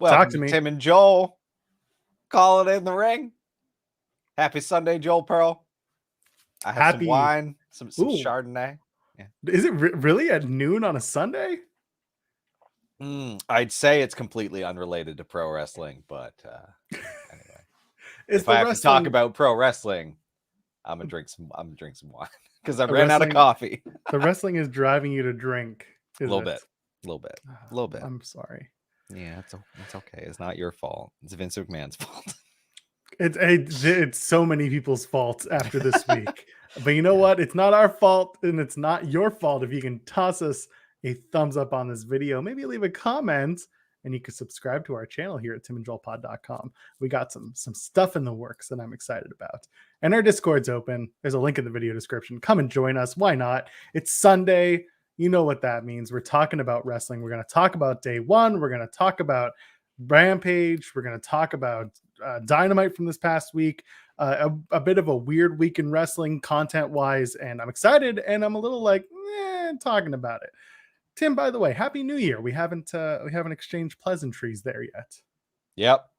Welcome to me. Tim and Joel. Call it in the ring. Happy Sunday, Joel Pearl. I have some wine, some Chardonnay. Yeah. Is it really at noon on a Sunday? I'd say it's completely unrelated to pro wrestling, but anyway, if I have to talk about pro wrestling, I'm gonna drink some wine because I ran out of coffee. The wrestling is driving you to drink. A little bit. I'm sorry. Yeah, it's okay. It's not your fault. It's Vince McMahon's fault. It's so many people's faults after this week. But you know what? It's not our fault, and it's not your fault if you can toss us a thumbs up on this video. Maybe leave a comment, and you can subscribe to our channel here at timandjoelpod.com. We got some stuff in the works that I'm excited about. And our Discord's open. There's a link in the video description. Come and join us. Why not? It's Sunday. You know what that means. We're talking about wrestling. We're going to talk about day one. We're going to talk about Rampage. We're going to talk about Dynamite from this past week. A bit of a weird week in wrestling content wise, and I'm excited, and I'm a little like talking about it. Tim, by the way, Happy New Year. We haven't exchanged pleasantries there yet. Yep.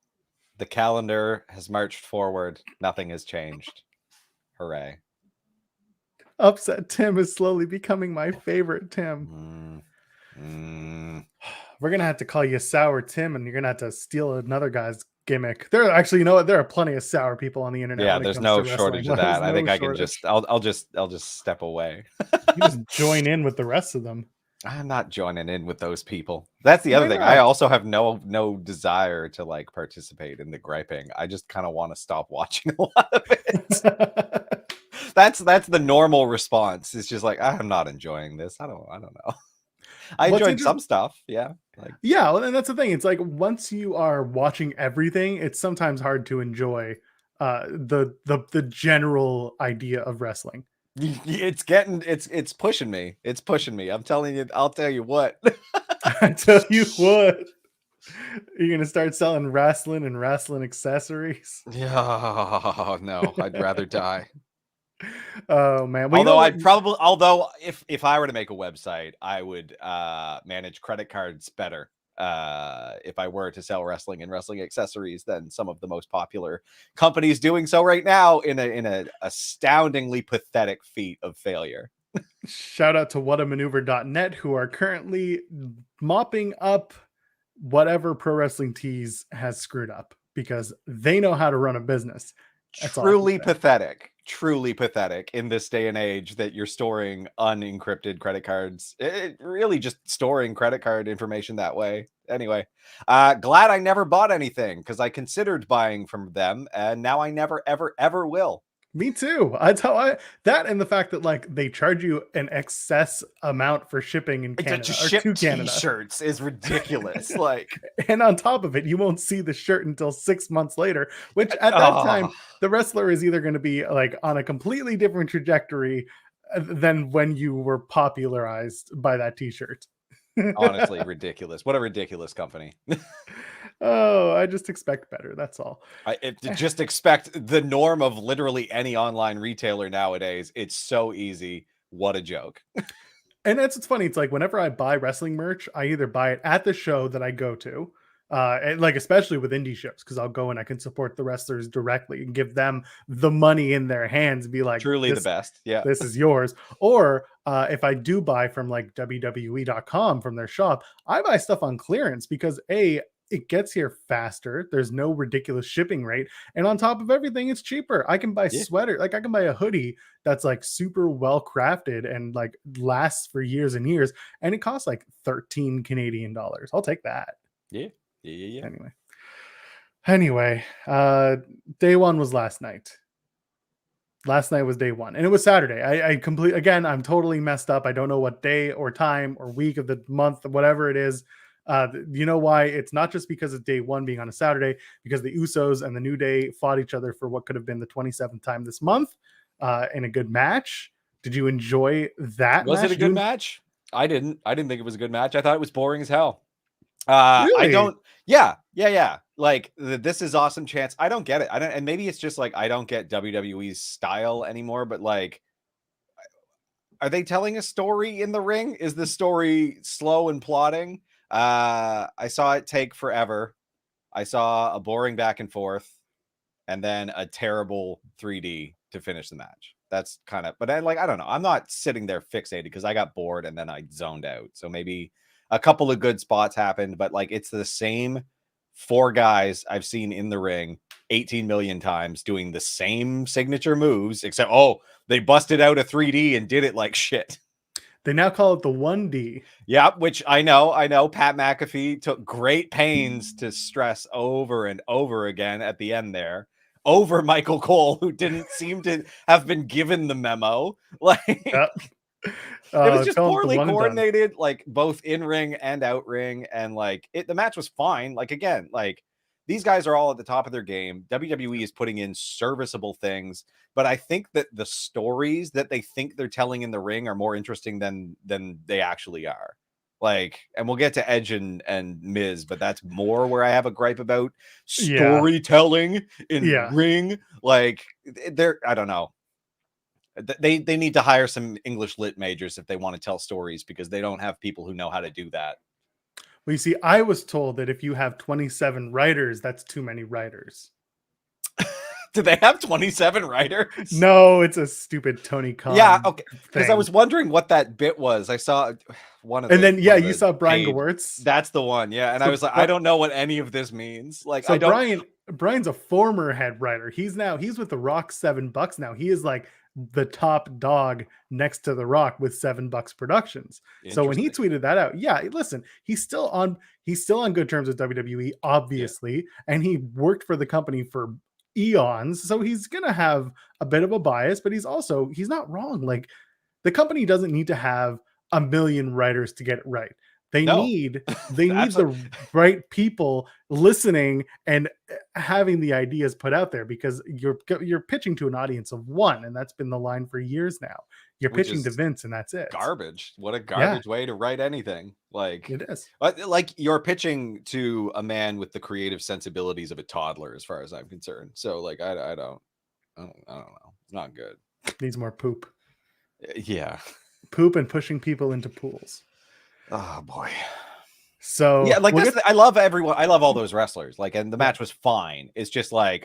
The calendar has marched forward. Nothing has changed. Hooray. Upset Tim is slowly becoming my favorite Tim. We're going to have to call you Sour Tim, and you're going to have to steal another guy's gimmick. There actually, you know what? There are plenty of sour people on the internet. Yeah, there's no shortage of that. I think I can just I'll just step away. You just join in with the rest of them. I'm not joining in with those people. That's the other thing. I also have no desire to like participate in the griping. I just kind of want to stop watching a lot of it. That's the normal response. It's just like I'm not enjoying this. I don't know. I enjoyed some stuff. Yeah. Yeah. Well, and that's the thing. It's like once you are watching everything, it's sometimes hard to enjoy the general idea of wrestling. It's pushing me. It's pushing me. I'm telling you. I'll tell you what. I tell you what. You're gonna start selling wrestling and wrestling accessories. Yeah. No, I'd rather die. Oh man. Well, although if I were to make a website, I would manage credit cards better if I were to sell wrestling and wrestling accessories than some of the most popular companies doing so right now in a astoundingly pathetic feat of failure. Shout out to whatamaneuver.net, who are currently mopping up whatever Pro Wrestling Tees has screwed up because they know how to run a business. Truly pathetic in this day and age that you're storing unencrypted credit cards. It really just storing credit card information that way. Anyway, glad I never bought anything because I considered buying from them and now I never, ever will. Me too. That's how that and the fact that like they charge you an excess amount for shipping in Canada. To ship t-shirts is ridiculous. Like, and on top of it, you won't see the shirt until 6 months later, which at that time the wrestler is either going to be like on a completely different trajectory than when you were popularized by that t-shirt. Honestly, ridiculous. What a ridiculous company. Oh, I just expect better. That's all. Just expect the norm of literally any online retailer nowadays. It's so easy. What a joke. And that's what's funny. It's like whenever I buy wrestling merch, I either buy it at the show that I go to, and like especially with indie shows, because I'll go and I can support the wrestlers directly and give them the money in their hands and be like, truly the best. Yeah, this is yours. Or if I do buy from like WWE.com from their shop, I buy stuff on clearance because it gets here faster. There's no ridiculous shipping rate. And on top of everything, it's cheaper. I can buy sweater. Like I can buy a hoodie that's like super well crafted and like lasts for years and years. And it costs like 13 Canadian dollars. I'll take that. Yeah. Anyway, day one was last night. Last night was day one and it was Saturday. Again, I'm totally messed up. I don't know what day or time or week of the month, whatever it is. You know why? It's not just because of day one being on a Saturday, because the Usos and the New Day fought each other for what could have been the 27th time this month in a good match. Did you enjoy that? Was it a good match? I didn't think it was a good match. I thought it was boring as hell. Really? I don't. Yeah. Like this is awesome chance. I don't get it. And maybe it's just like I don't get WWE's style anymore. But like, are they telling a story in the ring? Is the story slow and plodding? I saw it take forever. I saw a boring back and forth, and then a terrible 3D to finish the match. That's kind of, but I don't know. I'm not sitting there fixated because I got bored and then I zoned out. So maybe a couple of good spots happened, but like it's the same 4 guys I've seen in the ring 18 million times doing the same signature moves, except they busted out a 3D and did it like shit. They now call it the 1D. Yeah, which I know. Pat McAfee took great pains to stress over and over again at the end there, over Michael Cole, who didn't seem to have been given the memo. Like, Yep. it was just poorly coordinated, like both in ring and out ring, and like the match was fine. Like again, like these guys are all at the top of their game. WWE is putting in serviceable things, but I think that the stories that they think they're telling in the ring are more interesting than they actually are. Like, and we'll get to Edge and Miz, but that's more where I have a gripe about storytelling in ring. Like, I don't know. They need to hire some English lit majors if they want to tell stories, because they don't have people who know how to do that. Well, you see, I was told that if you have 27 writers, that's too many writers. Do they have 27 writers? No, it's a stupid Tony Khan. Yeah, okay. Because I was wondering what that bit was. I saw one of them. And then, you saw Brian Gewirtz. That's the one. Yeah. And so I was like, I don't know what any of this means. Like, so Brian's a former head writer. He's with The Rock $7 now. He is like the top dog next to The Rock with $7 Productions. So when he tweeted that out, listen, he's still on good terms with WWE, obviously, and he worked for the company for eons, so he's gonna have a bit of a bias, but he's not wrong. Like, the company doesn't need to have a million writers to get it right. They need the right people listening and having the ideas put out there, because you're pitching to an audience of one, and that's been the line for years now. You're pitching to Vince, and that's it. Garbage. What a garbage way to write anything. Like, it is. Like, you're pitching to a man with the creative sensibilities of a toddler, as far as I'm concerned. So like, I don't know. It's not good. Needs more poop. Yeah. Poop and pushing people into pools. Oh boy. So like I love everyone. I love all those wrestlers. Like, and the match was fine. It's just like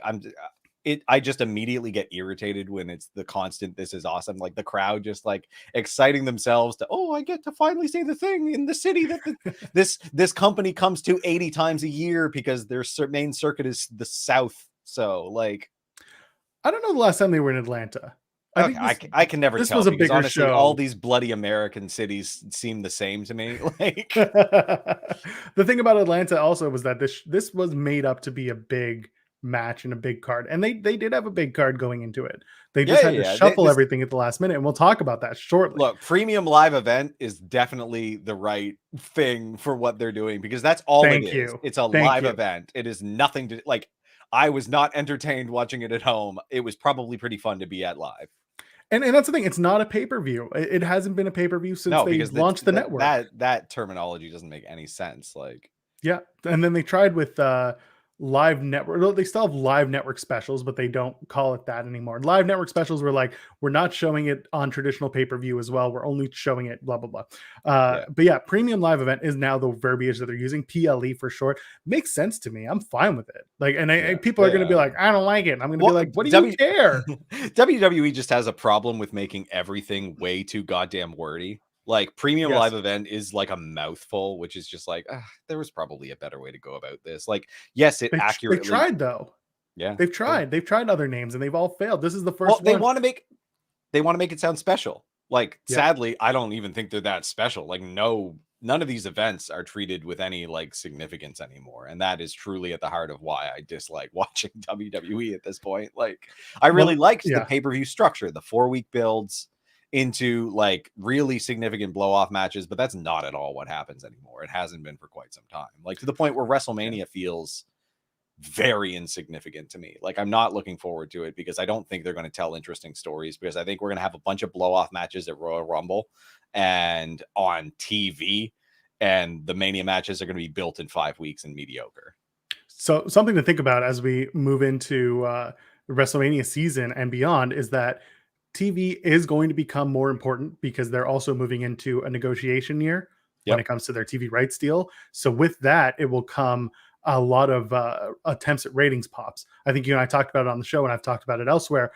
I just immediately get irritated when it's the constant "this is awesome." Like the crowd just like exciting themselves to, I get to finally say the thing in the city that this company comes to 80 times a year, because their main circuit is the South. So like, I don't know the last time they were in Atlanta. I can never tell. This was a bigger honestly, show. all these bloody American cities seem the same to me. Like, the thing about Atlanta also was that this was made up to be a big match and a big card, and they did have a big card going into it. They just had to shuffle everything at the last minute, and we'll talk about that shortly. Look, premium live event is definitely the right thing for what they're doing, because that's all it is. It's a live event. It is nothing to like. I was not entertained watching it at home. It was probably pretty fun to be at live. And that's the thing. It's not a pay-per-view. It hasn't been a pay-per-view since they launched the network. That terminology doesn't make any sense. Like, yeah. And then they tried with live network. They still have live network specials, but they don't call it that anymore. Live network specials were like, we're not showing it on traditional pay-per-view as well. We're only showing it blah, blah, blah. But yeah, premium live event is now the verbiage that they're using. PLE for short. Makes sense to me. I'm fine with it. Like, and people are going to be like, I don't like it. I'm going to be like, what do you care? WWE just has a problem with making everything way too goddamn wordy. Like, premium live event is like a mouthful, which is just like, there was probably a better way to go about this. Like, yes, accurately. They tried though. Yeah, they've tried. They've tried other names and they've all failed. This is the first one. They want to make it sound special. Like, sadly, I don't even think they're that special. Like, none of these events are treated with any like significance anymore, and that is truly at the heart of why I dislike watching WWE at this point. Like, I really liked the pay-per-view structure, the 4-week builds into like really significant blow-off matches, but that's not at all what happens anymore. It hasn't been for quite some time, like to the point where WrestleMania feels very insignificant to me. Like, I'm not looking forward to it, because I don't think they're going to tell interesting stories, because I think we're going to have a bunch of blow-off matches at Royal Rumble and on TV, and the Mania matches are going to be built in 5 weeks and mediocre. So something to think about as we move into WrestleMania season and beyond is that TV is going to become more important, because they're also moving into a negotiation year when it comes to their TV rights deal. So with that, it will come a lot of attempts at ratings pops. I think you and I talked about it on the show, and I've talked about it elsewhere,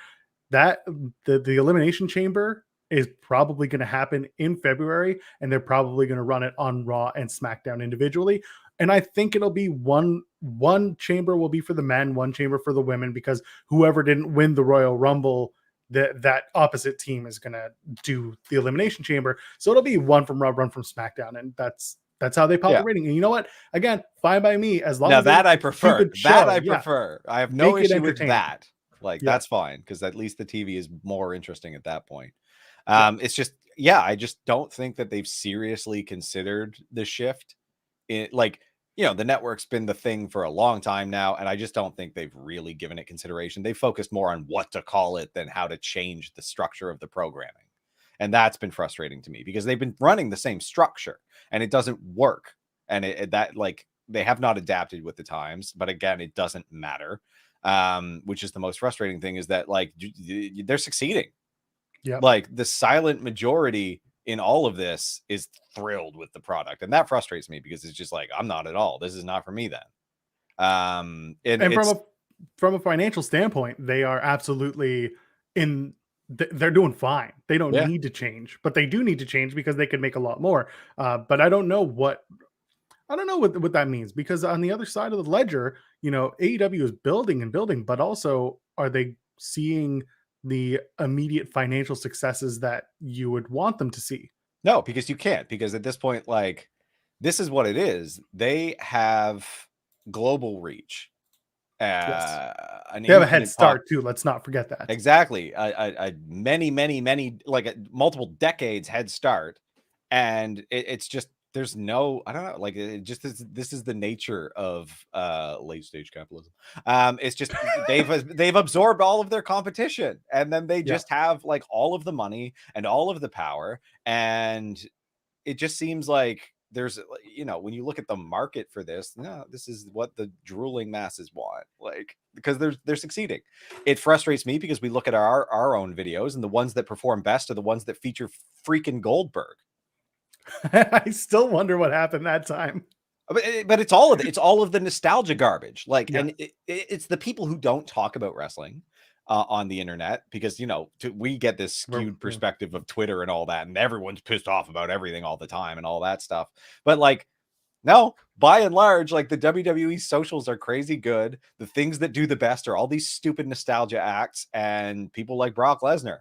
that the Elimination Chamber is probably going to happen in February, and they're probably going to run it on Raw and SmackDown individually. And I think it'll be one chamber will be for the men, one chamber for the women, because whoever didn't win the Royal Rumble, that opposite team is going to do the Elimination Chamber. So it'll be one from Raw, one from SmackDown, and that's how they pop the rating. And you know what? Again, fine by me, as long now as that I prefer. That I yeah. prefer. I have no Make it issue with entertaining. that. Like that's fine, because at least the TV is more interesting at that point. It's just, I just don't think that they've seriously considered the shift. Like, the network's been the thing for a long time now, and I just don't think they've really given it consideration. They focused more on what to call it than how to change the structure of the programming. And that's been frustrating to me, because they've been running the same structure and it doesn't work. And they have not adapted with the times, but again, it doesn't matter. Which is the most frustrating thing, is that like they're succeeding. Yeah. Like the silent majority in all of this is thrilled with the product. And that frustrates me, because it's just like, I'm not at all. This is not for me then. And from a financial standpoint, they are absolutely they're doing fine. They don't need to change, but they do need to change, because they could make a lot more. But I don't know what that means, because on the other side of the ledger, AEW is building and building, but also, are they seeing the immediate financial successes that you would want them to see? No, because you can't, because at this point, like, this is what it is. They have global reach. They have a head start too. Let's not forget that. Exactly. A many, like multiple decades head start. And it's just, there's no, I don't know, like it just is, this is the nature of late stage capitalism. It's just they've absorbed all of their competition, and then they just have like all of the money and all of the power, and it just seems like there's, when you look at the market for this, this is what the drooling masses want, like, because they're succeeding. It frustrates me, because we look at our own videos, and the ones that perform best are the ones that feature freaking Goldberg. I still wonder what happened that time. But it's all of the nostalgia garbage. Like, and it's the people who don't talk about wrestling on the internet, because we get this skewed perspective of Twitter and all that, and everyone's pissed off about everything all the time and all that stuff. But like, no, by and large, like the WWE socials are crazy good. The things that do the best are all these stupid nostalgia acts and people like Brock Lesnar.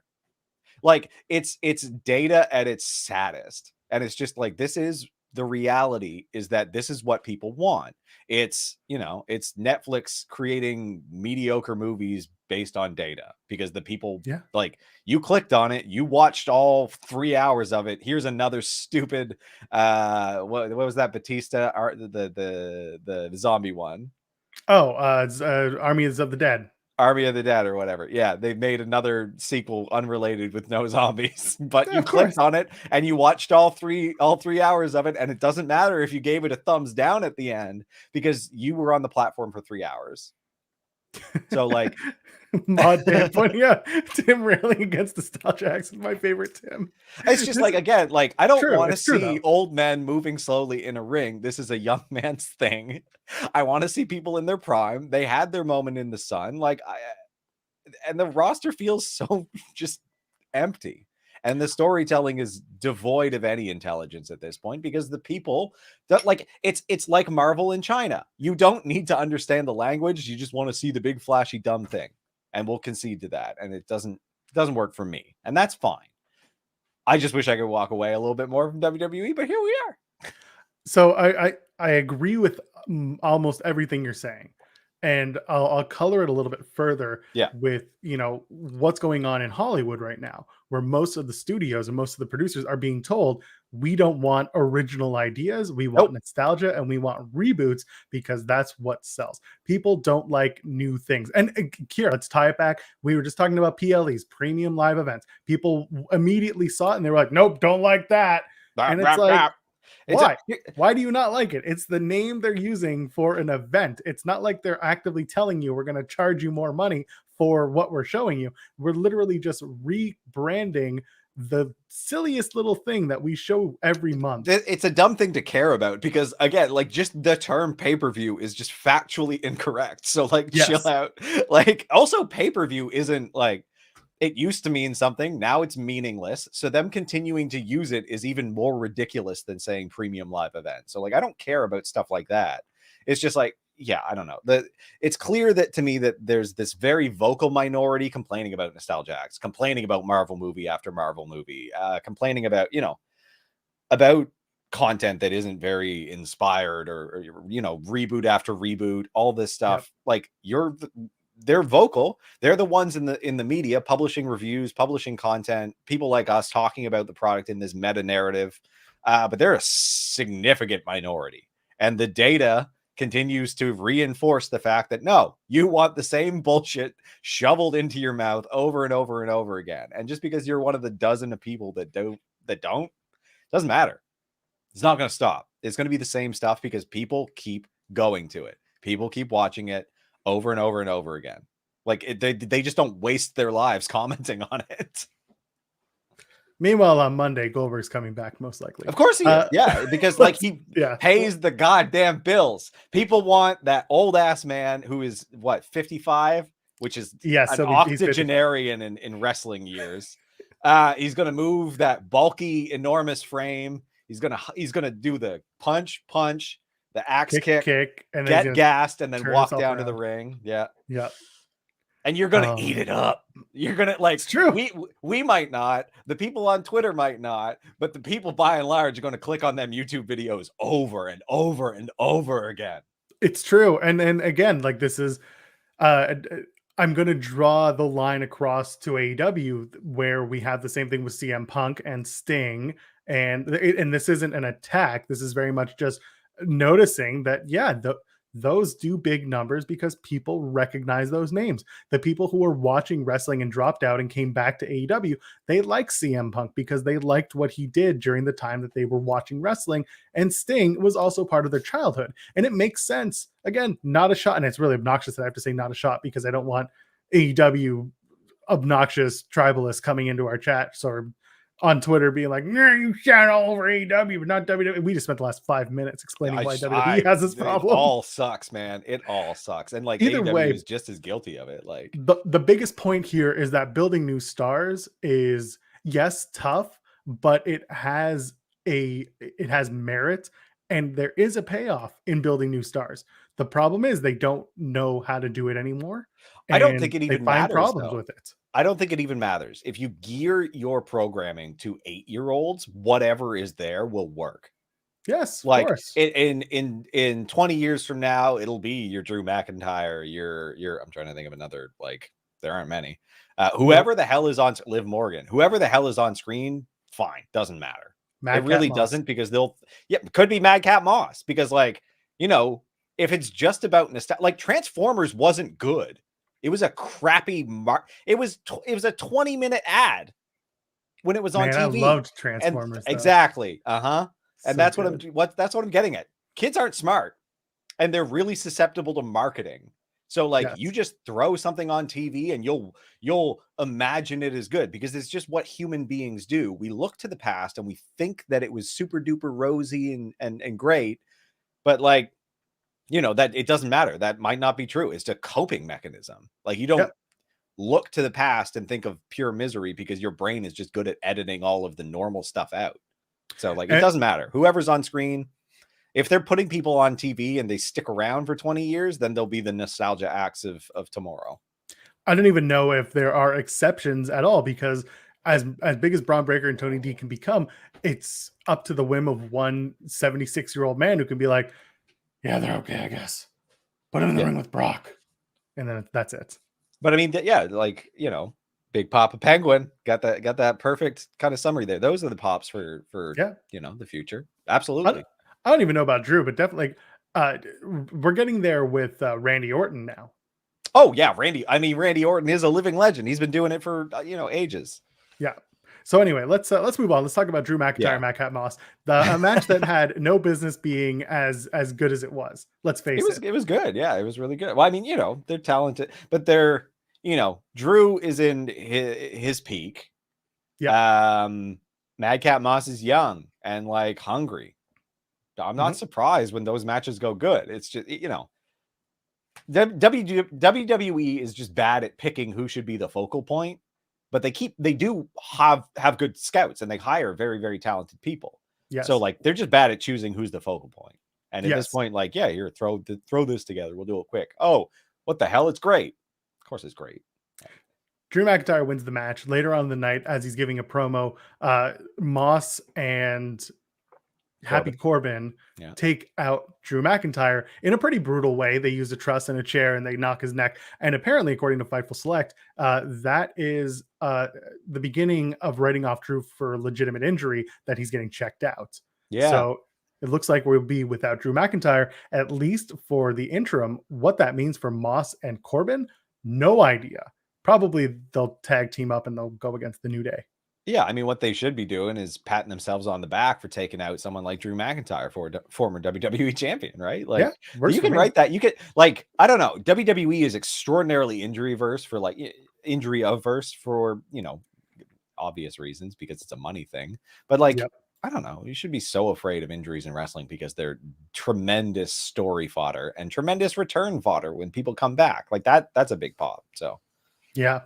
Like, it's data at its saddest. And it's just like, this is the reality, is that this is what people want. It's, it's Netflix creating mediocre movies based on data, because the people, like, you clicked on it, you watched all 3 hours of it. Here's another stupid, what was that Batista, the zombie one? Armies of the Dead. Army of the Dead or whatever. Yeah, they've made another sequel unrelated with no zombies, but you clicked on it and you watched all three hours of it, and it doesn't matter if you gave it a thumbs down at the end, because you were on the platform for 3 hours. So like, Mod Tim pointing out Tim railing against nostalgia acts is my favorite Tim. It's just like, again, like, I don't want to see old men moving slowly in a ring. This is a young man's thing. I want to see people in their prime. They had their moment in the sun. Like, and the roster feels so just empty. And the storytelling is devoid of any intelligence at this point, because the people that, like, it's like Marvel in China. You don't need to understand the language. You just want to see the big flashy dumb thing, and we'll concede to that. And it doesn't work for me, and that's fine. I just wish I could walk away a little bit more from WWE, but here we are. So I agree with almost everything you're saying. And I'll color it a little bit further with, what's going on in Hollywood right now, where most of the studios and most of the producers are being told, we don't want original ideas. We want nostalgia, and we want reboots, because that's what sells. People don't like new things. And Kira, let's tie it back. We were just talking about PLEs, premium live events. People immediately saw it and they were like, nope, don't like that. And it's like, why do you not like it? It's the name they're using for an event. It's not like they're actively telling you, we're going to charge you more money for what we're showing you. We're literally just rebranding the silliest little thing that we show every month. It's a dumb thing to care about because, again, like, just the term pay-per-view is just factually incorrect. So, like, chill out. Like, also, pay-per-view isn't like, it used to mean something. Now it's meaningless. So them continuing to use it is even more ridiculous than saying premium live event. So, like, I don't care about stuff like that. It's just like, yeah, I don't know. It's clear that to me that there's this very vocal minority complaining about Nostalgia Acts, complaining about Marvel movie after Marvel movie, complaining about, about content that isn't very inspired or reboot after reboot, all this stuff. Like, they're vocal. They're the ones in the media publishing reviews, publishing content, people like us talking about the product in this meta narrative. But they're a significant minority, and the data continues to reinforce the fact that no, you want the same bullshit shoveled into your mouth over and over and over again. And just because you're one of the dozen of people that don't, doesn't matter. It's not going to stop. It's going to be the same stuff because people keep going to it. People keep watching it over and over and over again. Like, they just don't waste their lives commenting on it. Meanwhile, on Monday, Goldberg's coming back, most likely. Of course he is. Yeah, because like he pays the goddamn bills. People want that old ass man who is what, 55, which is an octogenarian in wrestling years. He's gonna move that bulky, enormous frame. He's gonna do the punch, the axe kick, and get gassed, and then walk down to the ring. Yeah. And you're gonna eat it up. You're gonna, like, it's true. We might not, the people on Twitter might not, but the people by and large are gonna click on them YouTube videos over and over and over again. It's true. And again, like, this is I'm gonna draw the line across to AEW where we have the same thing with CM Punk and Sting, and this isn't an attack. This is very much just noticing that those do big numbers because people recognize those names. The people who were watching wrestling and dropped out and came back to AEW, they like CM Punk because they liked what he did during the time that they were watching wrestling. And Sting was also part of their childhood. And it makes sense. Again, not a shot. And it's really obnoxious that I have to say not a shot because I don't want AEW obnoxious tribalists coming into our chat or on Twitter being like, "No, you shout all over AEW, but not WWE." We just spent the last 5 minutes explaining why WWE has this problem. It all sucks, man. It all sucks. And like, either AEW way, is just as guilty of it. Like, the biggest point here is that building new stars is, yes, tough, but it has merit, and there is a payoff in building new stars. The problem is they don't know how to do it anymore. I don't think it even matters. Problems with it. I don't think it even matters. If you gear your programming to 8-year-olds, whatever is there will work. Yes, like, of course. In 20 years from now, it'll be your Drew McIntyre, your I'm trying to think of another, like, there aren't many. Whoever the hell is on Liv Morgan, whoever the hell is on screen, fine, doesn't matter. It really doesn't, because could be Madcap Moss, because, like, if it's just about nostalgia, like Transformers wasn't good. It was a crappy it was a 20-minute ad when it was on TV. I loved Transformers. Exactly. And so that's what I'm getting at. Kids aren't smart, and they're really susceptible to marketing. So, like, you just throw something on TV and you'll imagine it is good, because it's just what human beings do. We look to the past and we think that it was super duper rosy and great, but, like, that it doesn't matter. That might not be true. It's a coping mechanism. Like, you don't look to the past and think of pure misery, because your brain is just good at editing all of the normal stuff out. So, like, it doesn't matter. Whoever's on screen, if they're putting people on TV and they stick around for 20 years, then they'll be the nostalgia acts of tomorrow. I don't even know if there are exceptions at all, because as big as Braun Breaker and Tony D can become, it's up to the whim of one 76-year-old man who can be like, yeah, they're okay, I guess. Put him in the ring with Brock. And then that's it. But I mean, like, Big Papa Penguin got that perfect kind of summary there. Those are the pops for the future. Absolutely. I don't even know about Drew, but definitely we're getting there with Randy Orton now. Oh yeah, Randy. I mean, Randy Orton is a living legend. He's been doing it for ages. Yeah. So anyway, let's move on. Let's talk about Drew McIntyre, Madcap Moss, a match that had no business being as good as it was. Let's face it. It was good. Yeah, it was really good. Well, I mean, they're talented, but they're, Drew is in his peak. Yeah. Madcap Moss is young and like hungry. I'm not surprised when those matches go good. It's just, you know, WWE is just bad at picking who should be the focal point, but they do have good scouts and they hire very, very talented people. Yes. So like they're just bad at choosing who's the focal point. And at this Yes. point, like, yeah, you're throw this together. We'll do it quick. Oh, what the hell? It's great. Of course it's great. Drew McIntyre wins the match. Later on in the night, as he's giving a promo, Moss and Happy Corbin take out Drew McIntyre in a pretty brutal way. They use a truss and a chair and they knock his neck. And apparently, according to Fightful Select, that is the beginning of writing off Drew for legitimate injury, that he's getting checked out. Yeah. So it looks like we'll be without Drew McIntyre, at least for the interim. What that means for Moss and Corbin, no idea. Probably they'll tag team up and they'll go against the New Day. Yeah, I mean, what they should be doing is patting themselves on the back for taking out someone like Drew McIntyre, former WWE champion, right? Like, you can write that. You could, like, I don't know. WWE is extraordinarily injury averse for you know, obvious reasons, because it's a money thing. But like, I don't know. You should be so afraid of injuries in wrestling because they're tremendous story fodder and tremendous return fodder when people come back. Like that's a big pop. So. Yeah.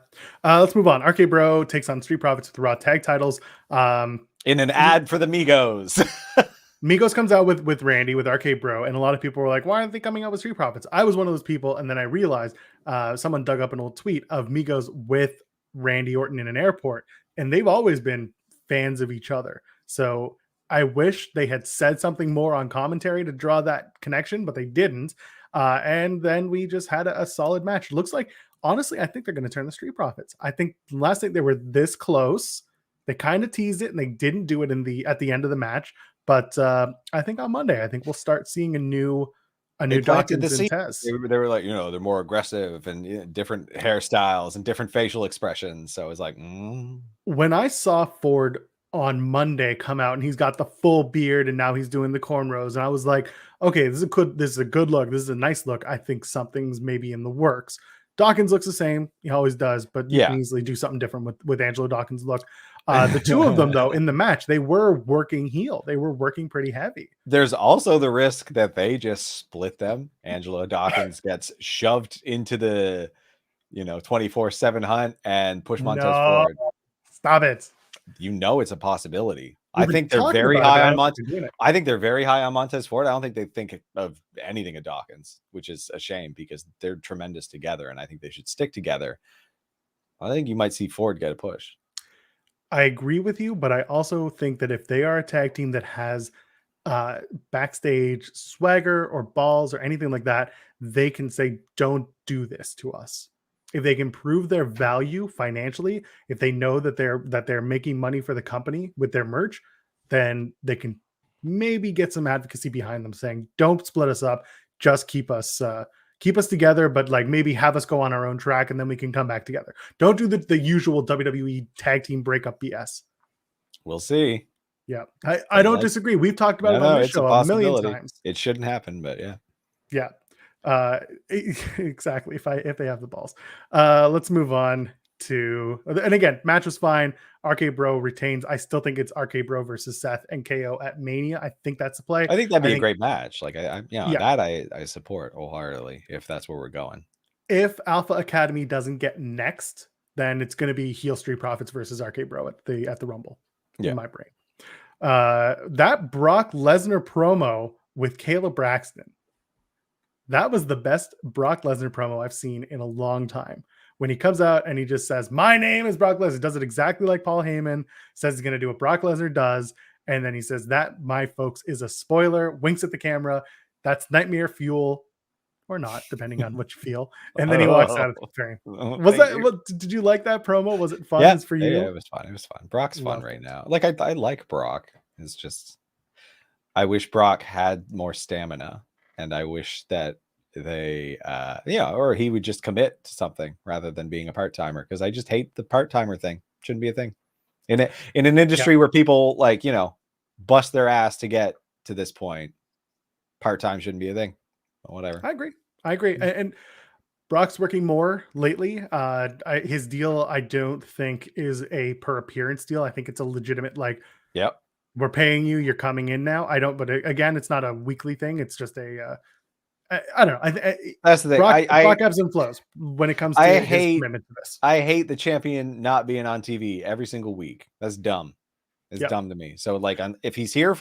Let's move on. RK Bro takes on Street Profits with the Raw tag titles. In an ad for the Migos. Migos comes out with Randy, with RK Bro, and a lot of people were like, why aren't they coming out with Street Profits? I was one of those people, and then I realized someone dug up an old tweet of Migos with Randy Orton in an airport, and they've always been fans of each other. So I wish they had said something more on commentary to draw that connection, but they didn't. And then we just had a solid match. It looks like, honestly, I think they're going to turn the Street Profits. I think last night they were this close. They kind of teased it and they didn't do it at the end of the match. But I think on Monday, I think we'll start seeing a new Dawkins and Tez. They were like, you know, they're more aggressive and different hairstyles and different facial expressions. So it's like, When I saw Ford on Monday come out and he's got the full beard and now he's doing the cornrows, and I was like, okay, this is a good look. This is a nice look. I think something's maybe in the works. Dawkins looks the same. He always does, but you can easily do something different with Angelo Dawkins' look. The two of them, though, in the match, they were working heel. They were working pretty heavy. There's also the risk that they just split them. Angelo Dawkins gets shoved into the, 24/7 hunt and push Montez forward. Stop it. It's a possibility. I think they're very high on Montez. I think they're very high on Montez Ford. I don't think they think of anything of Dawkins, which is a shame because they're tremendous together, and I think they should stick together. I think you might see Ford get a push. I agree with you, but I also think that if they are a tag team that has backstage swagger or balls or anything like that, they can say, don't do this to us. If they can prove their value financially, if they know that they're making money for the company with their merch, then they can maybe get some advocacy behind them saying, don't split us up, just keep us together, but like maybe have us go on our own track and then we can come back together. Don't do the usual WWE tag team breakup BS. We'll see. Yeah. I don't disagree. We've talked about it on this show a million times. It shouldn't happen, but yeah. Yeah. Exactly. If they have the balls. Let's move on to, and again, match was fine. RK Bro retains. I still think it's RK Bro versus Seth and KO at Mania. I think that's the play. I think that'd be a great match. Like I support wholeheartedly if that's where we're going. If Alpha Academy doesn't get next, then it's going to be heel Street Profits versus RK Bro at the Rumble. In my brain. That Brock Lesnar promo with Kayla Braxton. That was the best Brock Lesnar promo I've seen in a long time. When he comes out and he just says, my name is Brock Lesnar, does it exactly like Paul Heyman, says he's going to do what Brock Lesnar does. And then he says, that, my folks, is a spoiler, winks at the camera. That's nightmare fuel or not, depending on what you feel. And then he walks out of the frame. Did you like that promo? Was it fun? Yeah, for you? Yeah, it was fun. It was fun. Brock's fun right now. Like I like Brock. It's just, I wish Brock had more stamina. And I wish that they, or he would just commit to something rather than being a part-timer. Because I just hate the part-timer thing. Shouldn't be a thing. In an industry where people bust their ass to get to this point, part-time shouldn't be a thing. But whatever. I agree. And Brock's working more lately. His deal, I don't think, is a per appearance deal. I think it's a legitimate, like, Yep. we're paying you, you're coming in now. I don't, but again, it's not a weekly thing. It's just a, I don't know. That's the thing. Brock ebbs and flows when it comes to his commitment to this. I hate the champion not being on TV every single week. That's dumb. It's dumb to me. So like, if he's here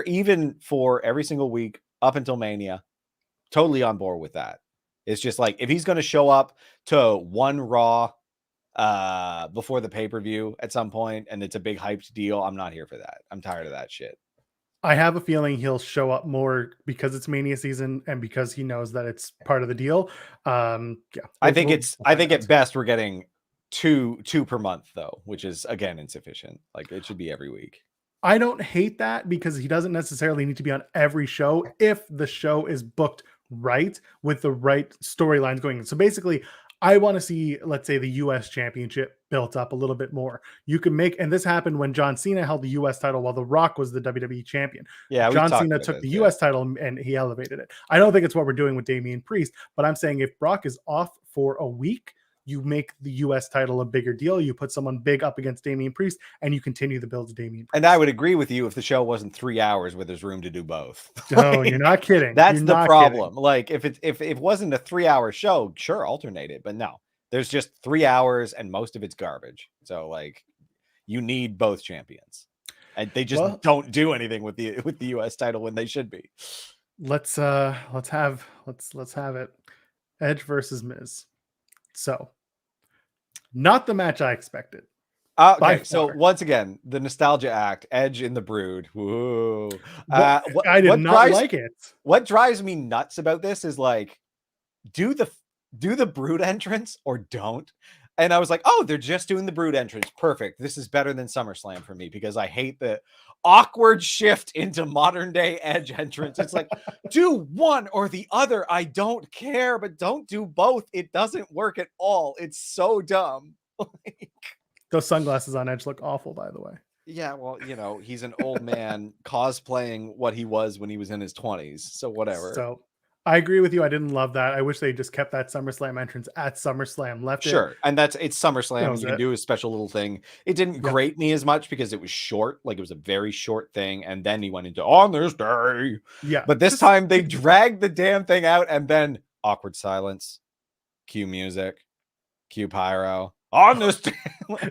even for every single week up until Mania, totally on board with that. It's just like, if he's going to show up to one Raw before the pay-per-view at some point and it's a big hyped deal, I'm not here for that. I'm tired of that shit. I have a feeling he'll show up more because it's Mania season and because he knows that it's part of the deal. Yeah, I think at best we're getting two per month though, which is again insufficient. Like, it should be every week. I don't hate that because he doesn't necessarily need to be on every show if the show is booked right with the right storylines going in. So basically, I want to see, let's say, the US championship built up a little bit more. You can make, and this happened when John Cena held the US title while The Rock was the WWE champion. Yeah, John Cena took the US title and he elevated it. I don't think it's what we're doing with Damian Priest, but I'm saying if Brock is off for a week, you make the US title a bigger deal. You put someone big up against Damian Priest and you continue the build of Damian Priest. And I would agree with you if the show wasn't 3 hours where there's room to do both. Oh, you're not kidding. That's the problem. Kidding. Like, if it wasn't a 3 hour show, sure, alternate it. But no, there's just 3 hours and most of it's garbage. So like, you need both champions. And they just don't do anything with the US title when they should be. Let's have it. Edge versus Miz. So, not the match I expected. Okay, so once again, the nostalgia act, Edge in the Brood. Whoa. I did not like it. What drives me nuts about this is like, do the Brood entrance or don't. And I was like, oh, they're just doing the Brood entrance. Perfect. This is better than SummerSlam for me because I hate the awkward shift into modern day Edge entrance. It's like, do one or the other. I don't care, but don't do both. It doesn't work at all. It's so dumb. Those sunglasses on Edge look awful, by the way. Yeah, well, you know, he's an old man cosplaying what he was when he was in his 20s. So whatever. So I agree with you. I didn't love that. I wish they just kept that SummerSlam entrance at SummerSlam. Left it. And it's SummerSlam. You can do a special little thing. It didn't grate me as much because it was short. Like, it was a very short thing. And then he went into on this day. Yeah. But this time they dragged the damn thing out and then awkward silence. Cue music. Cue pyro. On this day.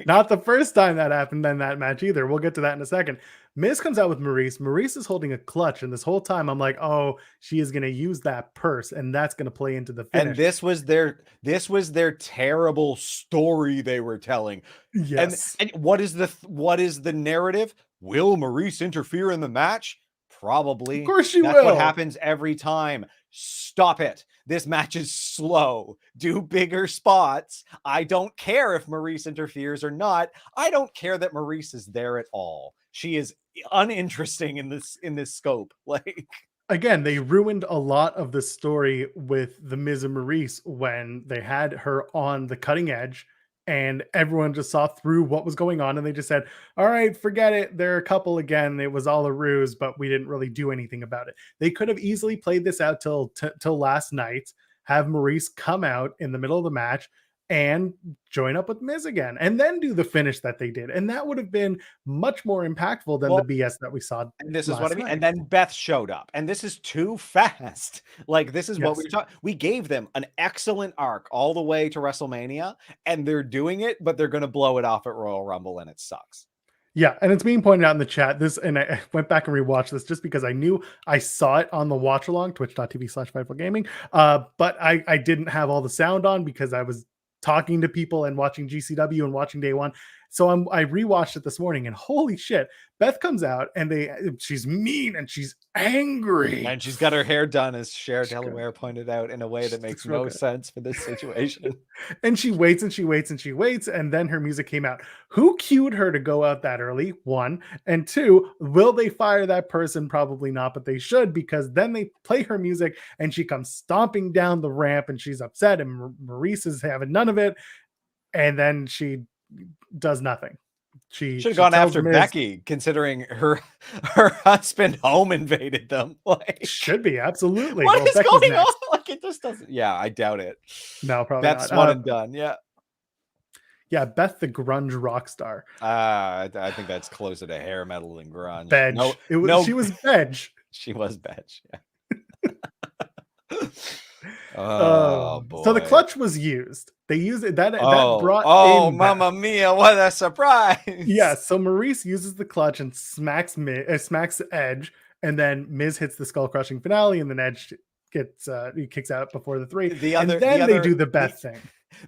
Not the first time that happened in that match either. We'll get to that in a second. Miz comes out with Maurice. Maurice is holding a clutch, and this whole time I'm like, oh, she is going to use that purse, and that's going to play into the finish. And this was their terrible story they were telling. Yes. And what is the narrative? Will Maurice interfere in the match? Probably. Of course she will. That's what happens every time. Stop it. This match is slow. Do bigger spots. I don't care if Maurice interferes or not. I don't care that Maurice is there at all. She is uninteresting in this scope. Like, again, they ruined a lot of the story with the Miz and Maurice when they had her on the cutting edge and everyone just saw through what was going on and they just said, all right, forget it. They're a couple again. It was all a ruse, but we didn't really do anything about it. They could have easily played this out till last night, have Maurice come out in the middle of the match and join up with Miz again, and then do the finish that they did. And that would have been much more impactful than the BS that we saw. And this is what I mean. And then Beth showed up, and this is too fast. Like, this is what we were talking. We gave them an excellent arc all the way to WrestleMania, and they're doing it, but they're going to blow it off at Royal Rumble, and it sucks. Yeah, and it's being pointed out in the chat. And I went back and rewatched this just because I knew I saw it on the watch along, twitch.tv/FightfulGaming. But I didn't have all the sound on because I was talking to people and watching GCW and watching day one. So I rewatched it this morning, and holy shit, Beth comes out and she's mean and she's angry. And she's got her hair done, as Cher Delaware pointed out, in a way that makes no sense for this situation. And she waits and she waits and she waits, and then her music came out. Who cued her to go out that early? One. And two, will they fire that person? Probably not, but they should, because then they play her music and she comes stomping down the ramp and she's upset, and Maurice is having none of it. And then she does nothing. She should have gone after Becky, considering her husband home invaded them. Like, should be, absolutely. What is going on? fuck? It just doesn't. Yeah, I doubt it. No, probably That's not. one and done. Yeah. Yeah, Beth the grunge rock star. I think that's closer to hair metal than grunge. Veg. She was veg. She was veg. Yeah. Oh boy. So the clutch was used. They used it that brought in Mamma Mia, what a surprise. Yeah, so Maurice uses the clutch and smacks Edge, and then Miz hits the skull crushing finale, and then Edge gets he kicks out before the 3. They do the Beth thing.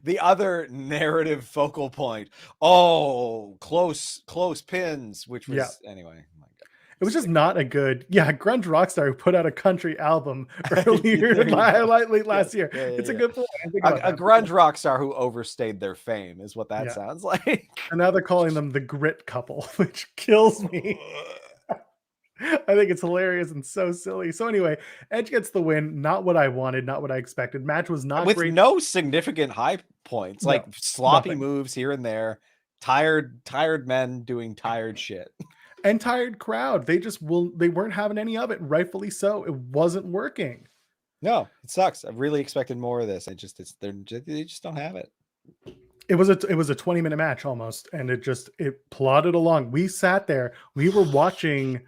The other narrative focal point. Oh, close pins, which was anyway. Oh my God. It was just not a good, grunge rockstar who put out a country album earlier late last year. It's a good point. A grunge rockstar who overstayed their fame is what that sounds like. And now they're calling them the grit couple, which kills me. I think it's hilarious and so silly. So anyway, Edge gets the win. Not what I wanted, not what I expected. Match was not with great. No significant high points, like sloppy moves here and there. Tired men doing tired shit. And tired crowd. They weren't having any of it. Rightfully so. It wasn't working. No, it sucks. I really expected more of this. They just don't have it. It was a 20-minute match almost, and it plodded along. We sat there. We were watching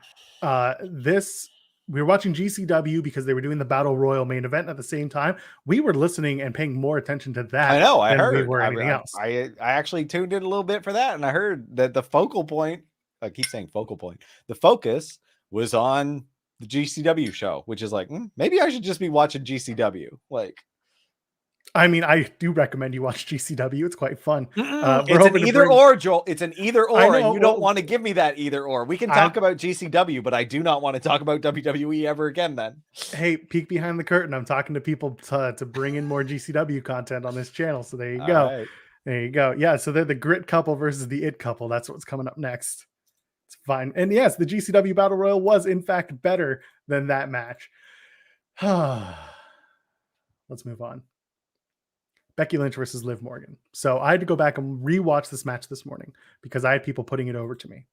We were watching GCW because they were doing the Battle Royal main event at the same time. We were listening and paying more attention to that. I know. I heard. We were anything else. I actually tuned in a little bit for that, and I heard that the focal point. I keep saying focal point. The focus was on the GCW show, which is like, maybe I should just be watching GCW. Like, I mean, I do recommend you watch GCW. It's quite fun. It's an either or, Joel. It's an either or, and you don't want to give me that either or. We can talk about GCW, but I do not want to talk about WWE ever again then. Hey, peek behind the curtain. I'm talking to people to bring in more GCW content on this channel. So there you go. Right. There you go. Yeah, so they're the grit couple versus the it couple. That's what's coming up next. It's fine. And yes, the GCW Battle Royal was, in fact, better than that match. Let's move on. Becky Lynch versus Liv Morgan. So I had to go back and rewatch this match this morning because I had people putting it over to me.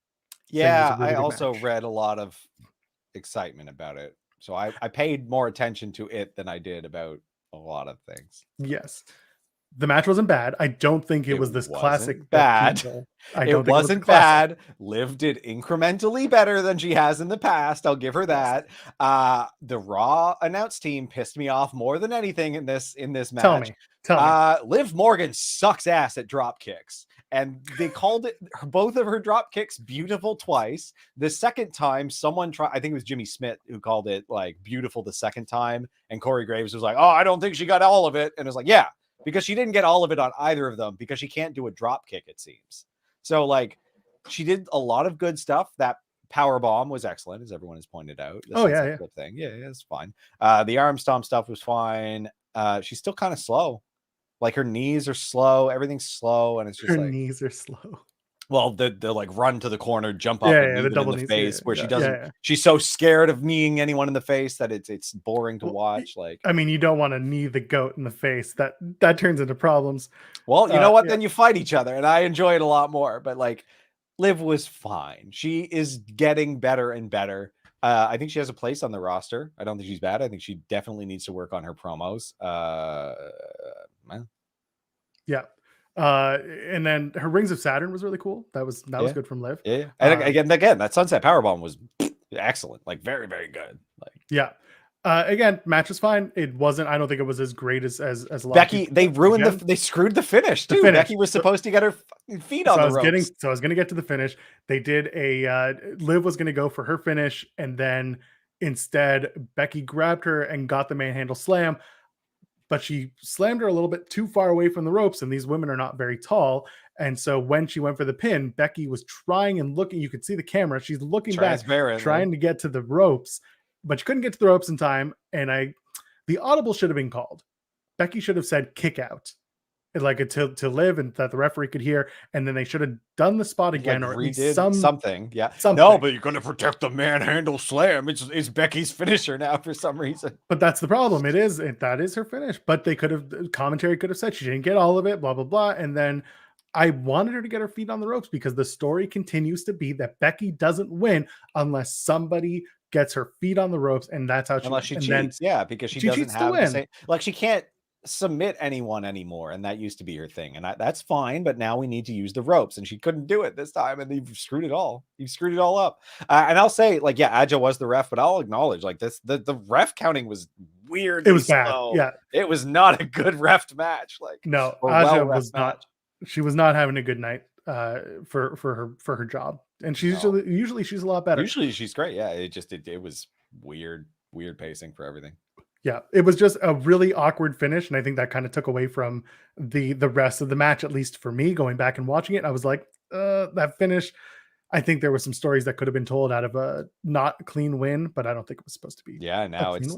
Yeah, I also read a lot of excitement about it. So I paid more attention to it than I did about a lot of things. Yes. The match wasn't bad. I don't think it was this classic bad. It wasn't bad. Liv did incrementally better than she has in the past. I'll give her that. The Raw announce team pissed me off more than anything in this match. Tell me. Liv Morgan sucks ass at drop kicks. And they called it both of her drop kicks beautiful twice. The second time, someone tried, I think it was Jimmy Smith who called it like beautiful the second time. And Corey Graves was like, oh, I don't think she got all of it. And it was like, yeah. Because she didn't get all of it on either of them because she can't do a drop kick, it seems. So, like, she did a lot of good stuff. That power bomb was excellent, as everyone has pointed out. Good thing. Yeah, it's fine. The arm stomp stuff was fine. She's still kind of slow. Like, her knees are slow. Everything's slow, and it's just her knees are slow. Well, the like run to the corner, jump up, and knee in the face, where she doesn't. Yeah. She's so scared of kneeing anyone in the face that it's boring to watch. Like, I mean, you don't want to knee the goat in the face. That turns into problems. Well, you know what? Then you fight each other, and I enjoy it a lot more. But like, Liv was fine. She is getting better and better. I think she has a place on the roster. I don't think she's bad. I think she definitely needs to work on her promos. Yeah. And then her Rings of Saturn was really cool. That was good from Liv. Yeah. And again, that Sunset Powerbomb was excellent. Like very, very good. Like, yeah. Again, match was fine. It wasn't. I don't think it was as great as a lot Becky. They ruined they screwed the finish too. Becky was supposed to get her feet on the ropes. So I was gonna get to the finish. They did Liv was gonna go for her finish, and then instead Becky grabbed her and got the manhandle slam. But she slammed her a little bit too far away from the ropes, and these women are not very tall. And so when she went for the pin, Becky was trying and looking. You could see the camera. She's looking back, trying to get to the ropes, but she couldn't get to the ropes in time. And the audible should have been called. Becky should have said kick out, like to Liv, and that the referee could hear. And then they should have done the spot again, or at least something. Yeah. No, but you're going to protect the manhandle slam. It's Becky's finisher now for some reason. But that's the problem. That is her finish. But commentary could have said she didn't get all of it, blah, blah, blah. And then I wanted her to get her feet on the ropes because the story continues to be that Becky doesn't win unless somebody gets her feet on the ropes, and that's how she Unless she and cheats, then because she she doesn't cheats to have the win. same, like she can't submit anyone anymore, and that used to be her thing, and that's fine. But now we need to use the ropes, and she couldn't do it this time, and you've screwed it all. You've screwed it all up. And I'll say, like, yeah, Aja was the ref, but I'll acknowledge, like, the ref counting was weirdly It was bad. slow. Yeah, it was not a good ref match. Like, no, or Aja well-ref was not. match. She was not having a good night for her job, and she's usually she's a lot better. Usually she's great. Yeah, it was weird pacing for everything. Yeah, it was just a really awkward finish, and I think that kind of took away from the rest of the match, at least for me. Going back and watching it, I was like, that finish. I think there were some stories that could have been told out of a not clean win, but I don't think it was supposed to be. Yeah, now it's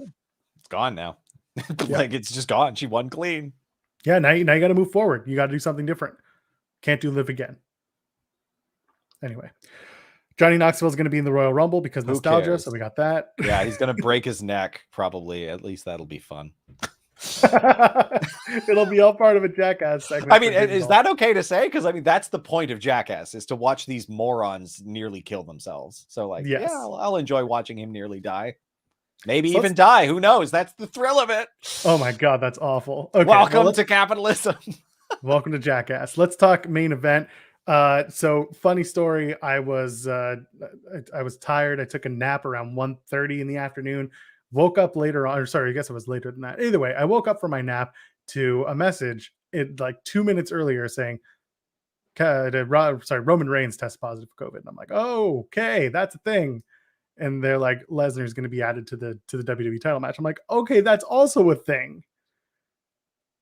gone now. Yeah. Like, it's just gone. She won clean. Yeah, now you got to move forward. You got to do something different. Can't do live again. Anyway, Johnny Knoxville is going to be in the Royal Rumble because nostalgia, so we got that. Yeah, he's going to break his neck, probably. At least that'll be fun. It'll be all part of a Jackass segment. I mean, is that okay to say? Because I mean, that's the point of Jackass, is to watch these morons nearly kill themselves. So, like, Yes. yeah, I'll enjoy watching him nearly die. Maybe even die. Who knows? That's the thrill of it. Oh my God, that's awful. Okay, welcome to capitalism. Welcome to Jackass. Let's talk main event. So funny story. I was tired. I took a nap around 1:30 in the afternoon. Woke up later on, or sorry, I guess it was later than that. Either way, I woke up from my nap to a message like 2 minutes earlier saying, Roman Reigns tested positive for COVID. And I'm like, oh, okay, that's a thing. And they're like, Lesnar's going to be added to the WWE title match. I'm like, okay, that's also a thing.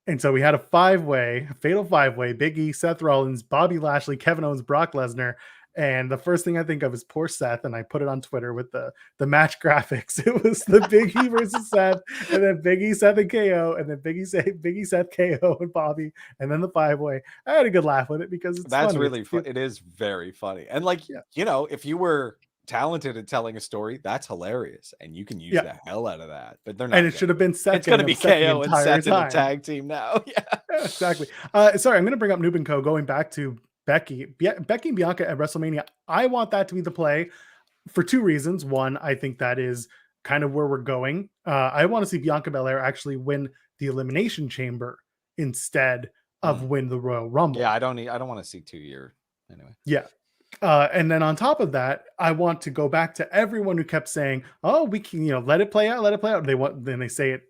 And so we had a fatal five-way, Big E, Seth Rollins, Bobby Lashley, Kevin Owens, Brock Lesnar. And the first thing I think of is poor Seth, and I put it on Twitter with the match graphics. It was the Big E versus Seth, and then Big E, Seth, and KO, and then Big E, Seth, KO, and Bobby, and then the five-way. I had a good laugh with it because that's funny. Really fun. It is very funny. And like, you know, if you were talented at telling a story, that's hilarious, and you can use the hell out of that. But they're not. And it should have been Seth. It's going to be KO and Seth in the tag team now. Yeah, exactly. Sorry, I'm going to bring up Noob and Co. Going back to Becky and Bianca at WrestleMania. I want that to be the play for two reasons. One, I think that is kind of where we're going. I want to see Bianca Belair actually win the Elimination Chamber instead of win the Royal Rumble. Yeah, I don't want to see 2 year anyway. Yeah. And then on top of that, I want to go back to everyone who kept saying, "Oh, we can, let it play out, let it play out." Then they say it,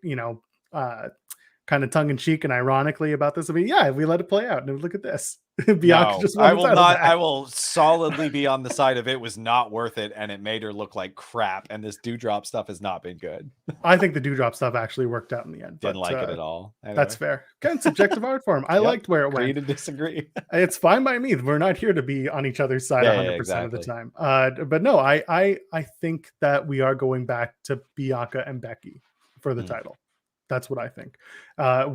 kind of tongue in cheek and ironically about this. I mean, yeah, we let it play out. And look at this. Bianca just won. I will solidly be on the side of it was not worth it, and it made her look like crap. And this dewdrop stuff has not been good. I think the dewdrop stuff actually worked out in the end. Didn't like it at all. Anyway. That's fair. Again, subjective art form. I liked where it went. Agree to disagree. It's fine by me. We're not here to be on each other's side 100% of the time. But no, I think that we are going back to Bianca and Becky for the title. That's what I think.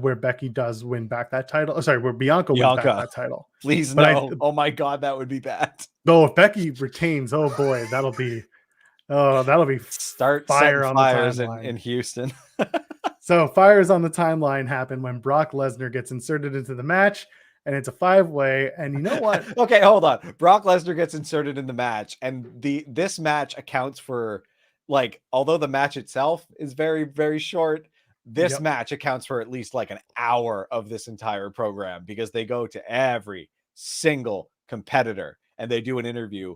Where Becky does win back that title. Where Bianca wins back that title. Please no. Oh my God, that would be bad. No, if Becky retains, oh boy, that'll be start fire on fires the timeline in Houston. So fires on the timeline happen when Brock Lesnar gets inserted into the match, and it's a 5-way. And you know what? Okay, hold on. Brock Lesnar gets inserted in the match, and this match accounts for, like, although the match itself is very, very short, this match accounts for at least like an hour of this entire program, because they go to every single competitor and they do an interview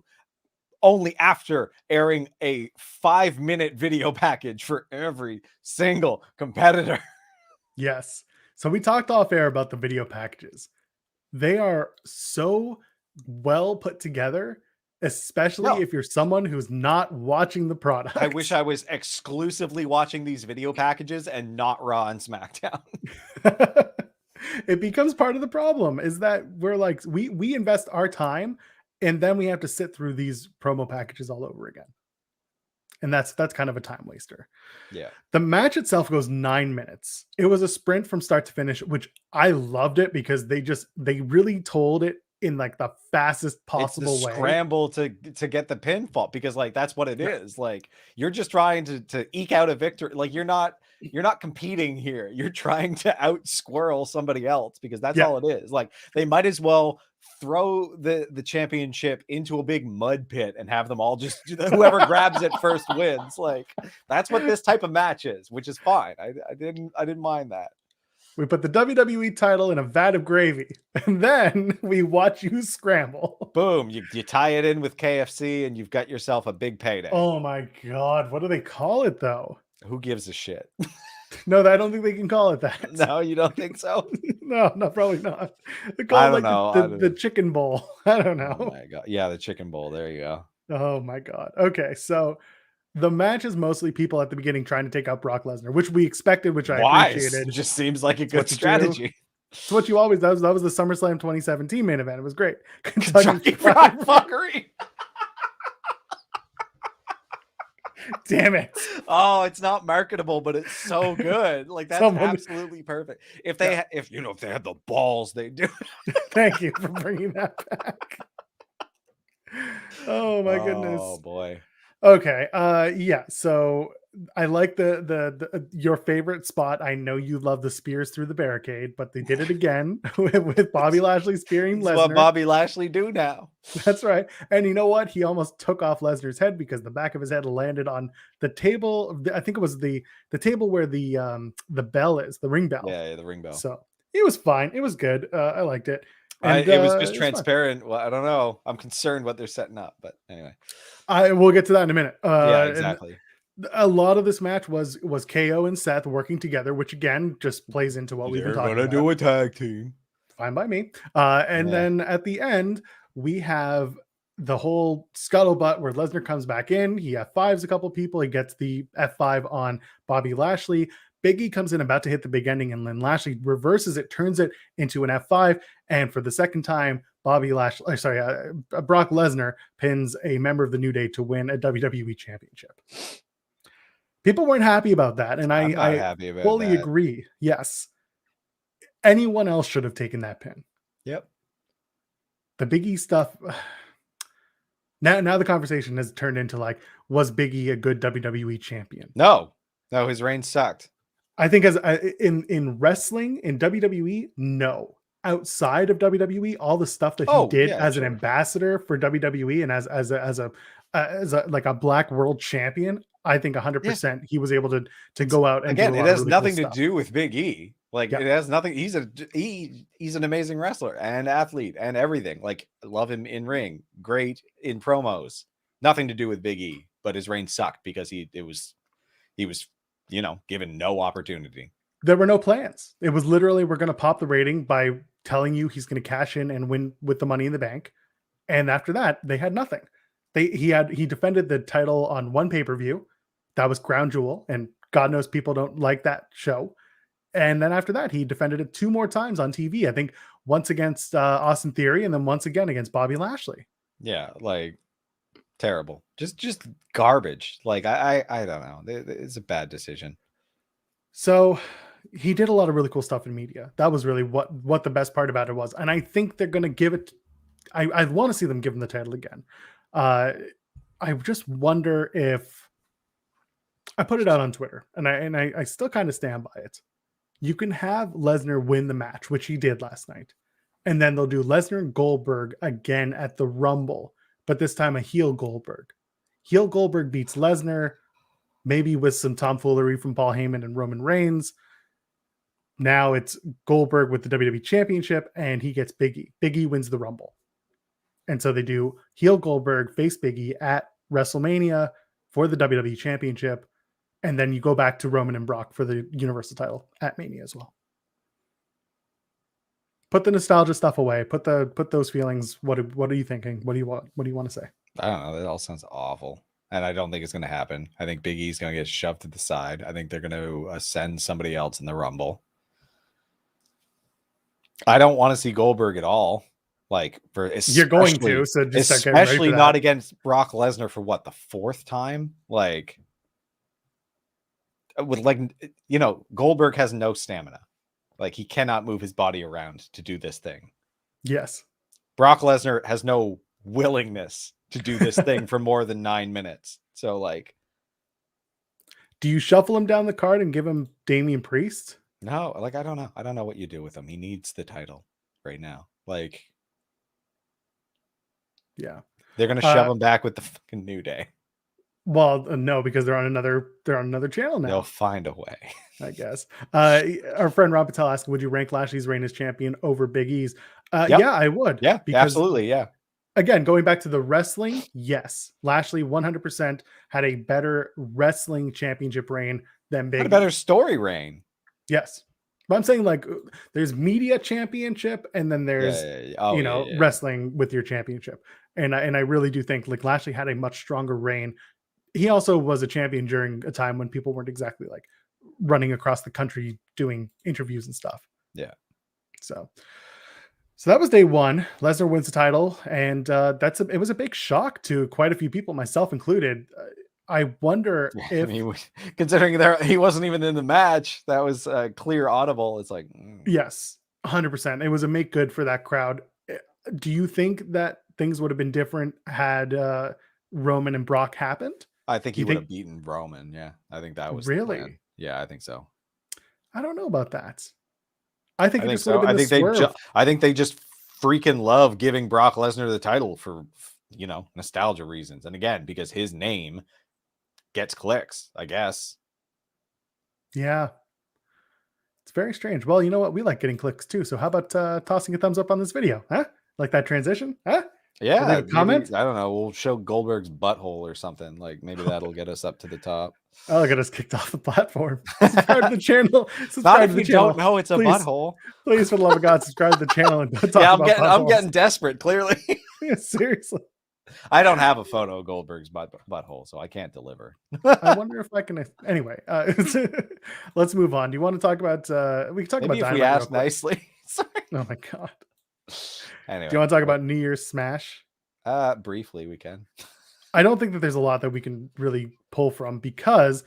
only after airing a 5-minute video package for every single competitor. Yes. So we talked off air about the video packages. They are so well put together, especially if you're someone who's not watching the product. I wish I was exclusively watching these video packages and not Raw and SmackDown. It becomes part of the problem, is that we're like, we invest our time and then we have to sit through these promo packages all over again. And that's kind of a time waster. Yeah. The match itself goes 9 minutes. It was a sprint from start to finish, which I loved it because they really told it in like the fastest possible way. Scramble to get the pinfall, because like that's what it is. Like you're just trying to eke out a victory. Like you're not competing here. You're trying to out squirrel somebody else, because that's all it is. Like they might as well throw the championship into a big mud pit and have them all just whoever grabs it first wins. Like that's what this type of match is, which is fine. I didn't mind that. We put the WWE title in a vat of gravy, and then we watch you scramble. Boom! You tie it in with KFC, and you've got yourself a big payday. Oh my god! What do they call it though? Who gives a shit? No, I don't think they can call it that. No, you don't think so? No, probably not. They call it like the chicken bowl. I don't know. Oh my god! Yeah, the chicken bowl. There you go. Oh my god. Okay, so the match is mostly people at the beginning trying to take out Brock Lesnar, which we expected, which I appreciated. It just seems like a good strategy. It's what you always does. That was the SummerSlam 2017 main event. It was great. Kentucky Fried Fuckery. Damn it. Oh, it's not marketable, but it's so good. Like that's absolutely perfect. If they if they had the balls, they do. Thank you for bringing that back. Oh my goodness. Oh boy. Okay. Yeah. So I like the your favorite spot. I know you love the spears through the barricade, but they did it again with Bobby Lashley spearing Lesnar. What Bobby Lashley do now? That's right. And you know what? He almost took off Lesnar's head because the back of his head landed on the table. I think it was the table where the bell is, the ring bell. Yeah, the ring bell. So it was fine. It was good. I liked it. And it was just transparent. Well, I don't know. I'm concerned what they're setting up, but anyway. We'll get to that in a minute. Yeah, exactly. A lot of this match was KO and Seth working together, which again just plays into what we've been talking about. They're gonna do a tag team. Fine by me. Then at the end, we have the whole scuttlebutt where Lesnar comes back in. He F5s a couple people. He gets the F5 on Bobby Lashley. Big E comes in about to hit the big ending, and then Lashley reverses it, turns it into an F5, and for the second time, Brock Lesnar pins a member of the New Day to win a WWE championship. People weren't happy about that, and I fully agree. Yes. Anyone else should have taken that pin. Yep. The Big E stuff. Now the conversation has turned into like, was Big E a good WWE champion? No, his reign sucked. I think as in wrestling, in WWE, no. Outside of WWE, all the stuff that he did as an ambassador for WWE and as a like a black world champion, I think 100% he was able to go out and again. It has really nothing cool to do with Big E. Like it has nothing. He's an amazing wrestler and athlete and everything. Like love him in ring, great in promos. Nothing to do with Big E, but his reign sucked because he was given no opportunity. There were no plans. It was literally, we're going to pop the rating by telling you he's going to cash in and win with the Money in the Bank. And after that, they had nothing. He defended the title on one pay-per-view. That was Crown Jewel. And God knows people don't like that show. And then after that, he defended it 2 more times on TV. I think once against Austin Theory and then once again against Bobby Lashley. Yeah, like terrible. Just garbage. Like I don't know. It's a bad decision. So he did a lot of really cool stuff in media. That was really what the best part about it was. And I think they're going to give it. I want to see them give him the title again. I just wonder if I put it out on Twitter, and I still kind of stand by it. You can have Lesnar win the match, which he did last night, and then they'll do Lesnar and Goldberg again at the Rumble, but this time a heel Goldberg. Heel Goldberg beats Lesnar, maybe with some tomfoolery from Paul Heyman and Roman Reigns. Now it's Goldberg with the WWE Championship, and he gets Big E. Big E wins the Rumble. And so they do heel Goldberg, face Big E at WrestleMania for the WWE Championship. And then you go back to Roman and Brock for the Universal title at Mania as well. Put the nostalgia stuff away. Put those feelings. What are you thinking? What do you want? What do you want to say? I don't know. That all sounds awful. And I don't think it's going to happen. I think Big E's going to get shoved to the side. I think they're going to ascend somebody else in the Rumble. I don't want to see Goldberg at all. Like you're going to, so just especially not against Brock Lesnar for what, the 4th time? Like, with Goldberg has no stamina. Like he cannot move his body around to do this thing. Yes. Brock Lesnar has no willingness to do this thing for more than 9 minutes. So like, do you shuffle him down the card and give him Damian Priest? no, like, I don't know. I don't know what you do with him. He needs the title right now. Like, yeah, they're going to shove him back with the fucking New Day. Well, no, because they're on another channel now. They'll find a way, I guess. Our friend Rob Patel asked, would you rank Lashley's reign as champion over Big E's? Yep. Yeah, I would. Yeah, because, absolutely. Yeah. Again, going back to the wrestling, yes. Lashley 100% had a better wrestling championship reign than Big E. Had a better story reign. Yes. But I'm saying, like, there's media championship and then there's, wrestling with your championship. And I really do think, like, Lashley had a much stronger reign. He also was a champion during a time when people weren't exactly like running across the country doing interviews and stuff. Yeah. So that was day one. Lesnar wins the title, and it was a big shock to quite a few people, myself included. I wonder if, considering he wasn't even in the match, that was clear audible. It's like, yes, 100%. It was a make good for that crowd. Do you think that things would have been different had Roman and Brock happened? I think he would have beaten Roman. Yeah, I think that was really. The plan. Yeah, I think so. I don't know about that. I think so. I think they just freaking love giving Brock Lesnar the title for nostalgia reasons, and again because his name gets clicks, I guess. Yeah, it's very strange. Well, you know what? We like getting clicks too. So how about tossing a thumbs up on this video? Huh? Like that transition? Huh? Yeah, comment. I don't know. We'll show Goldberg's butthole or something. Like maybe that'll get us up to the top. Oh, get us kicked off the platform. Subscribe to the channel. Not if you don't know it's a butthole. Please, for the love of God, subscribe to the channel and talk about I'm getting desperate. Clearly, yeah, seriously. I don't have a photo of Goldberg's butthole, so I can't deliver. I wonder if I can. Anyway, let's move on. Do you want to talk about? We can talk maybe about. If we ask nicely. Sorry. Oh my God. Anyway, do you want to talk about New Year's Smash? Briefly, we can. I don't think that there's a lot that we can really pull from because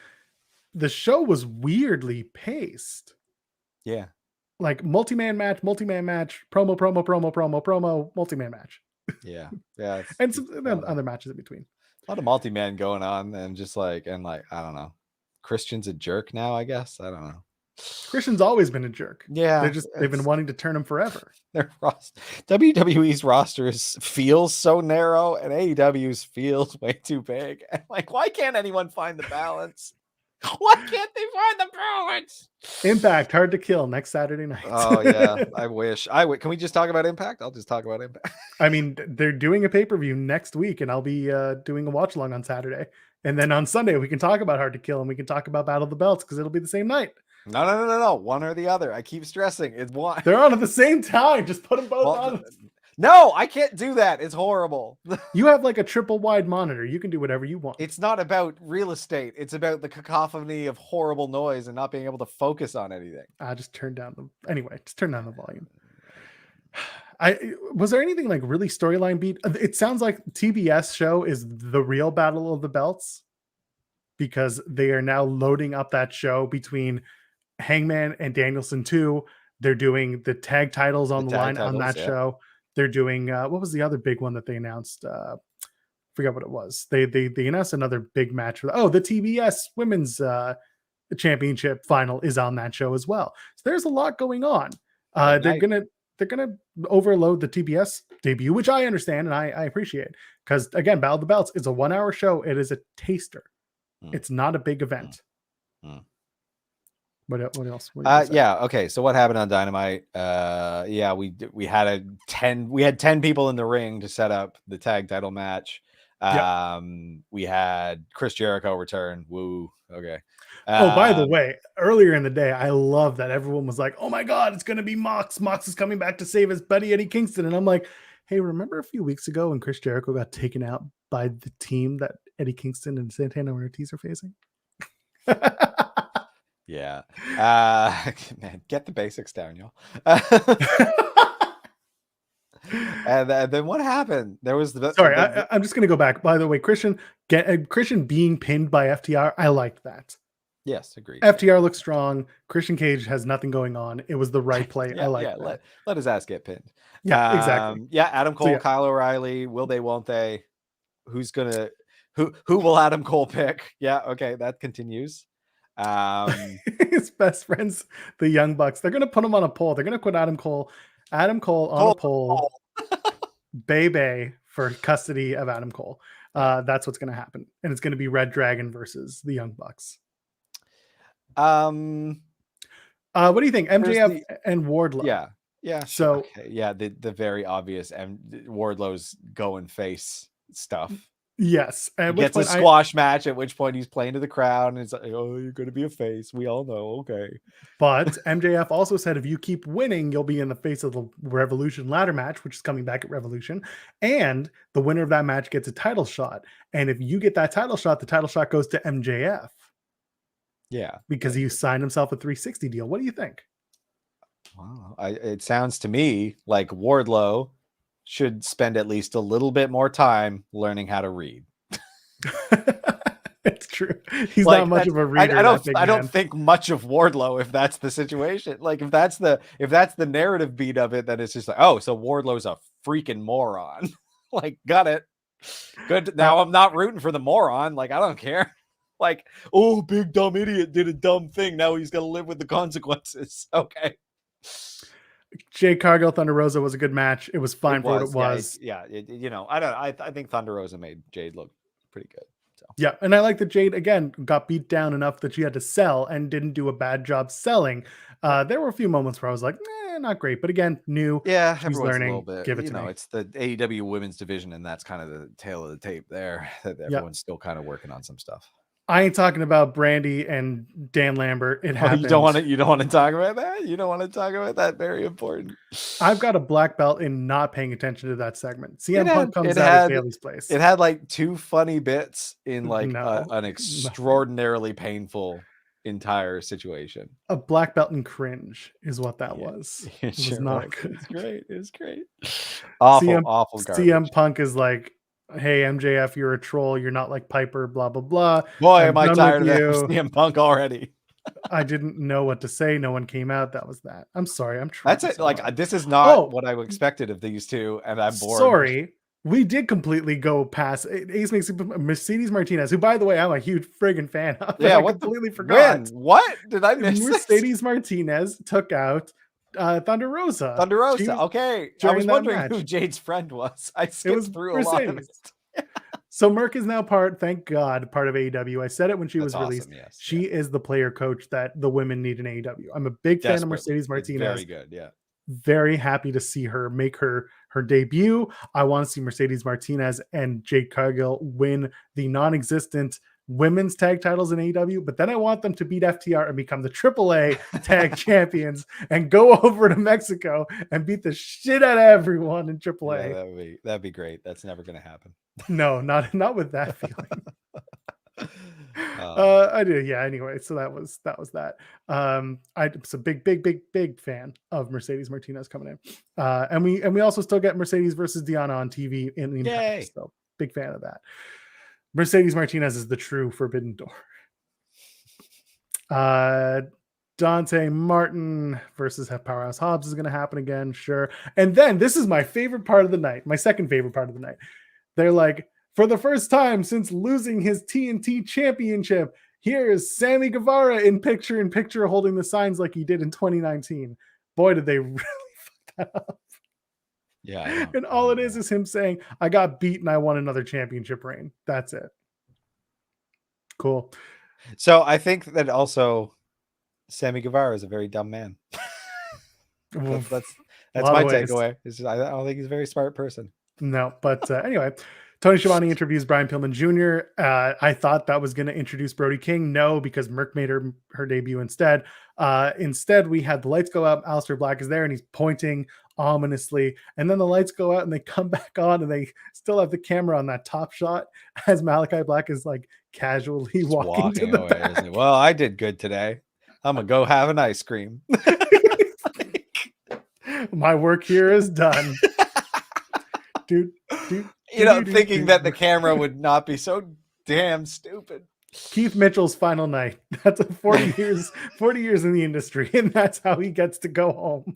the show was weirdly paced. Yeah. Like multi-man match, promo, multi-man match. Yeah. Yeah. And some other matches in between. A lot of multi-man going on and just I don't know. Christian's a jerk now, I guess. I don't know. Christian's always been a jerk. Yeah. They've been wanting to turn him forever. Their WWE's roster feels so narrow and AEW's feels way too big. And why can't anyone find the balance? Why can't they find the balance? Impact, Hard to Kill next Saturday night. Oh yeah, I wish. Can we just talk about Impact? I'll just talk about Impact. I mean, they're doing a pay-per-view next week, and I'll be doing a watch along on Saturday, and then on Sunday we can talk about Hard to Kill and we can talk about Battle of the Belts because it'll be the same night. No. One or the other. I keep stressing it's one. They're on at the same time. Just put them both on. No, I can't do that. It's horrible. You have like a triple wide monitor. You can do whatever you want. It's not about real estate. It's about the cacophony of horrible noise and not being able to focus on anything. Just turn down the volume. Was there anything like really storyline beat? It sounds like TBS show is the real Battle of the Belts because they are now loading up that show between Hangman and Danielson 2. They're doing the tag titles on the line on that show. They're doing what was the other big one that they announced? Forgot what it was. They announced another big match for the TBS Women's Championship final is on that show as well. So there's a lot going on. They're gonna overload the TBS debut, which I understand and I appreciate because again, Battle of the Belts is a 1 hour show. It is a taster. It's not a big event. What else? Okay. So what happened on Dynamite? We had 10 people in the ring to set up the tag title match. We had Chris Jericho return. Woo. Okay. By the way, earlier in the day, I love that everyone was like, "Oh my God, it's gonna be Mox. Mox is coming back to save his buddy Eddie Kingston." And I'm like, "Hey, remember a few weeks ago when Chris Jericho got taken out by the team that Eddie Kingston and Santana Ortiz are facing?" Yeah. Man, get the basics down, y'all. And then what happened? There was I'm just going to go back. By the way, Christian being pinned by FTR, I liked that. Yes, agreed. FTR looks strong. Christian Cage has nothing going on. It was the right play. I like that. Let his ass get pinned. Yeah, exactly. Yeah, Adam Cole, Kyle O'Reilly. Will they? Won't they? Who's gonna? Who will Adam Cole pick? Yeah, okay, that continues. His best friends, the Young Bucks. They're gonna put him on a pole. They're gonna put Adam Cole on a pole. Bay for custody of Adam Cole. That's what's gonna happen, and it's gonna be Red Dragon versus the Young Bucks. What do you think? MJF and Wardlow. Yeah. So okay. Yeah, the very obvious Wardlow's going face stuff. Yes, he gets a squash match. At which point he's playing to the crowd, and it's like, "Oh, you're going to be a face. We all know." Okay. But MJF also said, if you keep winning, you'll be in the face of the Revolution ladder match, which is coming back at Revolution, and the winner of that match gets a title shot. And if you get that title shot, the title shot goes to MJF. Yeah, because he signed himself a 360 deal. What do you think? Wow, it sounds to me like Wardlow should spend at least a little bit more time learning how to read. It's true. He's like, not much of a reader. I don't think much of Wardlow if that's the situation. Like if that's the narrative beat of it, then it's just like, oh, so Wardlow's a freaking moron. Like, got it. Good. Now I'm not rooting for the moron. Like, I don't care. Like, oh, big dumb idiot did a dumb thing. Now he's got to live with the consequences. Okay. Jade Cargill, Thunder Rosa was a good match. It was fine for what it was. I think Thunder Rosa made Jade look pretty good. So. Yeah, and I like that Jade again got beat down enough that she had to sell and didn't do a bad job selling. There were a few moments where I was like, not great, but again, new. Yeah, she's learning. A little bit. Give it to me. It's the AEW women's division, and that's kind of the tail of the tape there. That everyone's still kind of working on some stuff. I ain't talking about Brandy and Dan Lambert. It happened. You don't want to talk about that? You don't want to talk about that? Very important. I've got a black belt in not paying attention to that segment. CM Punk comes out of Bailey's place. It had like two funny bits in like an extraordinarily painful entire situation. A black belt in cringe is what that was. It was not good. It was great. Awful garbage. CM Punk is like, hey, MJF, you're a troll. You're not like Piper, blah, blah, blah. Boy, am I tired of that CM Punk already. I didn't know what to say. No one came out. That was that. I'm sorry. I'm trying. That's it. Like, this is not what I expected of these two, and I'm bored. Sorry. We did completely go past Ace makes Mercedes Martinez, who, by the way, I'm a huge friggin' fan of. Yeah, I completely forgot. What did I miss? Mercedes Martinez took out Thunder Rosa. Okay. I was wondering who Jade's friend was. I skipped through a lot of it. So Merc is now thank God, part of AEW. I said it when she was released. Yes, she is the player coach that the women need in AEW. I'm a big fan of Mercedes Martinez. Very good, yeah. Very happy to see her make her debut. I want to see Mercedes Martinez and Jade Cargill win the non-existent women's tag titles in AEW, but then I want them to beat FTR and become the AAA tag champions and go over to Mexico and beat the shit out of everyone in AAA. Yeah, that'd be great. That's never going to happen. No, not with that feeling. I do. Yeah. Anyway, so that was that. I'm a big fan of Mercedes Martinez coming in. And we also still get Mercedes versus Deonna on TV in the Impact. So big fan of that. Mercedes Martinez is the true Forbidden Door. Dante Martin versus Powerhouse Hobbs is going to happen again. Sure. And then this is my favorite part of the night. My second favorite part of the night. They're like, for the first time since losing his TNT championship, here's Sammy Guevara in picture holding the signs like he did in 2019. Boy, did they really fuck that up. Yeah. And all it is him saying, I got beat and I won another championship reign. That's it. Cool. So I think that also Sammy Guevara is a very dumb man. that's my takeaway. I don't think he's a very smart person. No, but anyway, Tony Schiavone interviews Brian Pillman Jr. I thought that was going to introduce Brody King. No, because Merc made her debut instead. Instead, we had the lights go out. Aleister Black is there and he's pointing ominously. And then the lights go out and they come back on and they still have the camera on that top shot as Malachi Black is like casually walking to the back. Well, I did good today. I'm going to go have an ice cream. My work here is done. Thinking that the camera would not be so damn stupid. Keith Mitchell's final night. That's a 40 years in the industry, and that's how he gets to go home.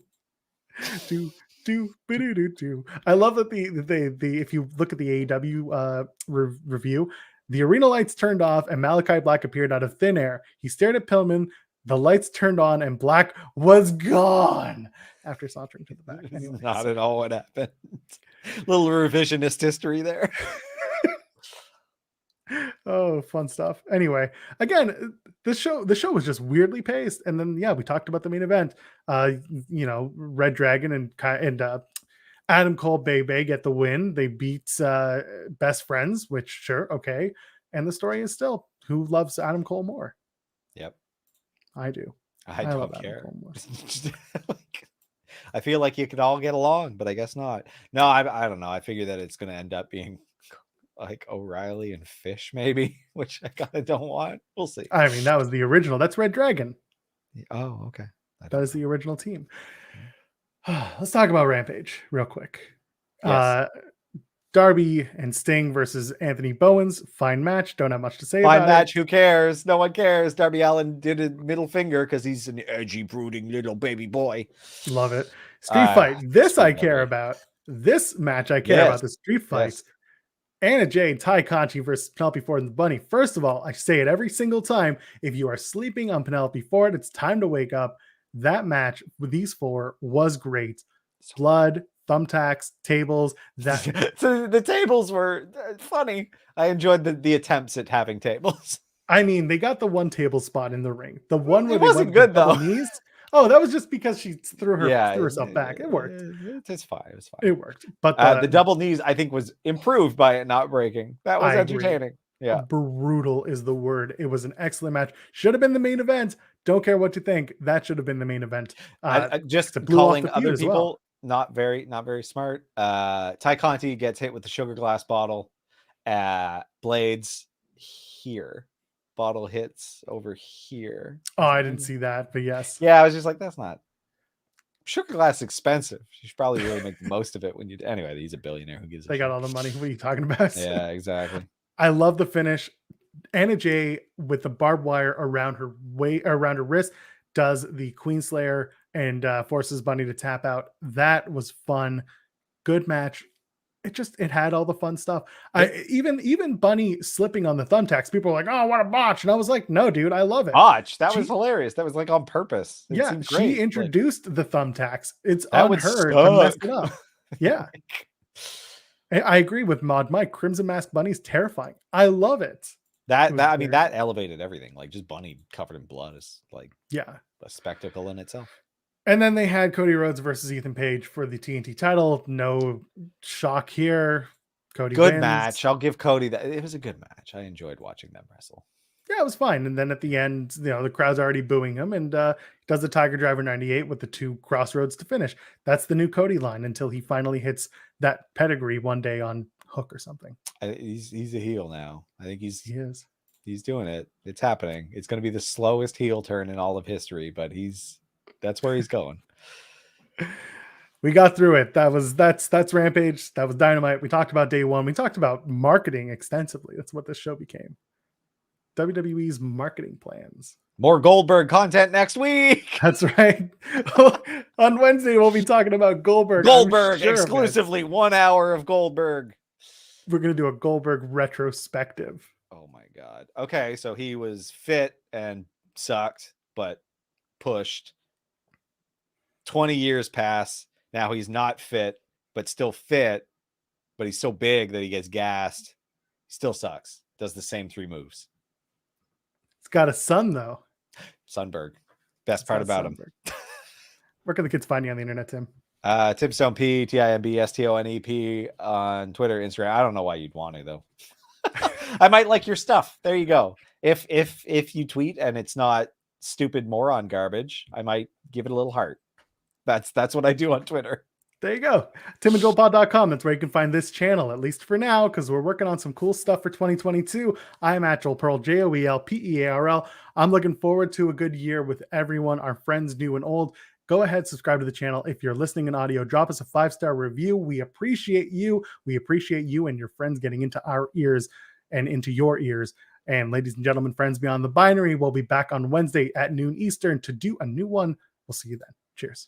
I love that the if you look at the AEW review, the arena lights turned off and Malachi Black appeared out of thin air. He stared at Pillman, the lights turned on, and Black was gone after sauntering to the back. Anyway, not at all what happened. Little revisionist history there. Oh, fun stuff. Anyway, again, the show was just weirdly paced, and then we talked about the main event. Red Dragon and Adam Cole Bay get the win. They beat Best Friends, which sure, okay. And the story is still, who loves Adam Cole more? Yep, I do. I don't care. I feel like you could all get along, but I guess not. No, I don't know. I figure that it's going to end up being like O'Reilly and Fish, maybe, which I kind of don't want. We'll see. I mean, that was the original. That's Red Dragon. Oh, okay. That is the original team. Let's talk about Rampage real quick. Yes. Darby and Sting versus Anthony Bowens. Fine match. Don't have much to say about it. Fine match. Who cares? No one cares. Darby Allin did a middle finger because he's an edgy, brooding little baby boy. Love it. Street fight. This I care about. This match I care about. The street fight. Yes. Anna Jay, Ty Conti versus Penelope Ford and the Bunny. First of all, I say it every single time. If you are sleeping on Penelope Ford, it's time to wake up. That match with these four was great. Blood, thumbtacks, tables. So the tables were funny. I enjoyed the attempts at having tables. I mean, they got the one table spot in the ring. The one where it wasn't good though. Knees. Oh, that was just because she threw herself back. It worked. It's fine. It was fine. It worked. But the double knees, I think, was improved by it not breaking. That was entertaining. Yeah. Brutal is the word. It was an excellent match. Should have been the main event. Don't care what you think. That should have been the main event. Just calling other people not very smart. Ty Conti gets hit with the sugar glass bottle. Blades here. Bottle hits over here. Oh, I didn't see that, but yes. Yeah, I was just like, that's not sugar glass expensive. You should probably really make the most of it when you anyway, he's a billionaire. Who gives a They got all the money. What are you talking about? Yeah, exactly. I love the finish. Anna Jay with the barbed wire around her wrist does the Queen Slayer and forces Bunny to tap out. That was fun. Good match. It had all the fun stuff. Even Bunny slipping on the thumbtacks. People were like, "Oh, what a botch!" And I was like, "No, dude, I love it." Botch. That was hilarious. That was like on purpose. She introduced the thumbtacks. It's on her to mess it up. Yeah, I agree with Mod Mike. Crimson Mask Bunny's terrifying. I love it. That elevated everything. Like just Bunny covered in blood is like a spectacle in itself. And then they had Cody Rhodes versus Ethan Page for the TNT title. No shock here. Cody good wins. Match. I'll give Cody that. It was a good match. I enjoyed watching them wrestle. Yeah, it was fine. And then at the end, the crowd's already booing him, and does the Tiger Driver 98 with the 2 crossroads to finish. That's the new Cody line until he finally hits that pedigree one day on Hook or something. He's a heel now. I think he is. He's doing it. It's happening. It's going to be the slowest heel turn in all of history, but that's where he's going. We got through it. That's Rampage. That was Dynamite. We talked about day one. We talked about marketing extensively. That's what this show became. WWE's marketing plans. More Goldberg content next week. That's right. On Wednesday, we'll be talking about Goldberg. Exclusively 1 hour of Goldberg. We're going to do a Goldberg retrospective. Oh my God. Okay. So he was fit and sucked, but pushed. 20 years pass. Now he's not fit, but still fit, but he's so big that he gets gassed. He still sucks. Does the same 3 moves. He's got a son though. Sunberg. Best part about him. Where can the kids find you on the internet, Tim? Tim Stone P, TIMBSTONEP on Twitter, Instagram. I don't know why you'd want to though. I might like your stuff. There you go. If you tweet and it's not stupid moron garbage, I might give it a little heart. That's what I do on Twitter. There you go. timandjoelpod.com. That's where you can find this channel, at least for now, because we're working on some cool stuff for 2022. I'm at Joel Pearl, JOELPEARL. I'm looking forward to a good year with everyone, our friends, new and old. Go ahead, subscribe to the channel. If you're listening in audio, drop us a 5-star review. We appreciate you. We appreciate you and your friends getting into our ears and into your ears. And ladies and gentlemen, friends beyond the binary, we'll be back on Wednesday at noon Eastern to do a new one. We'll see you then. Cheers.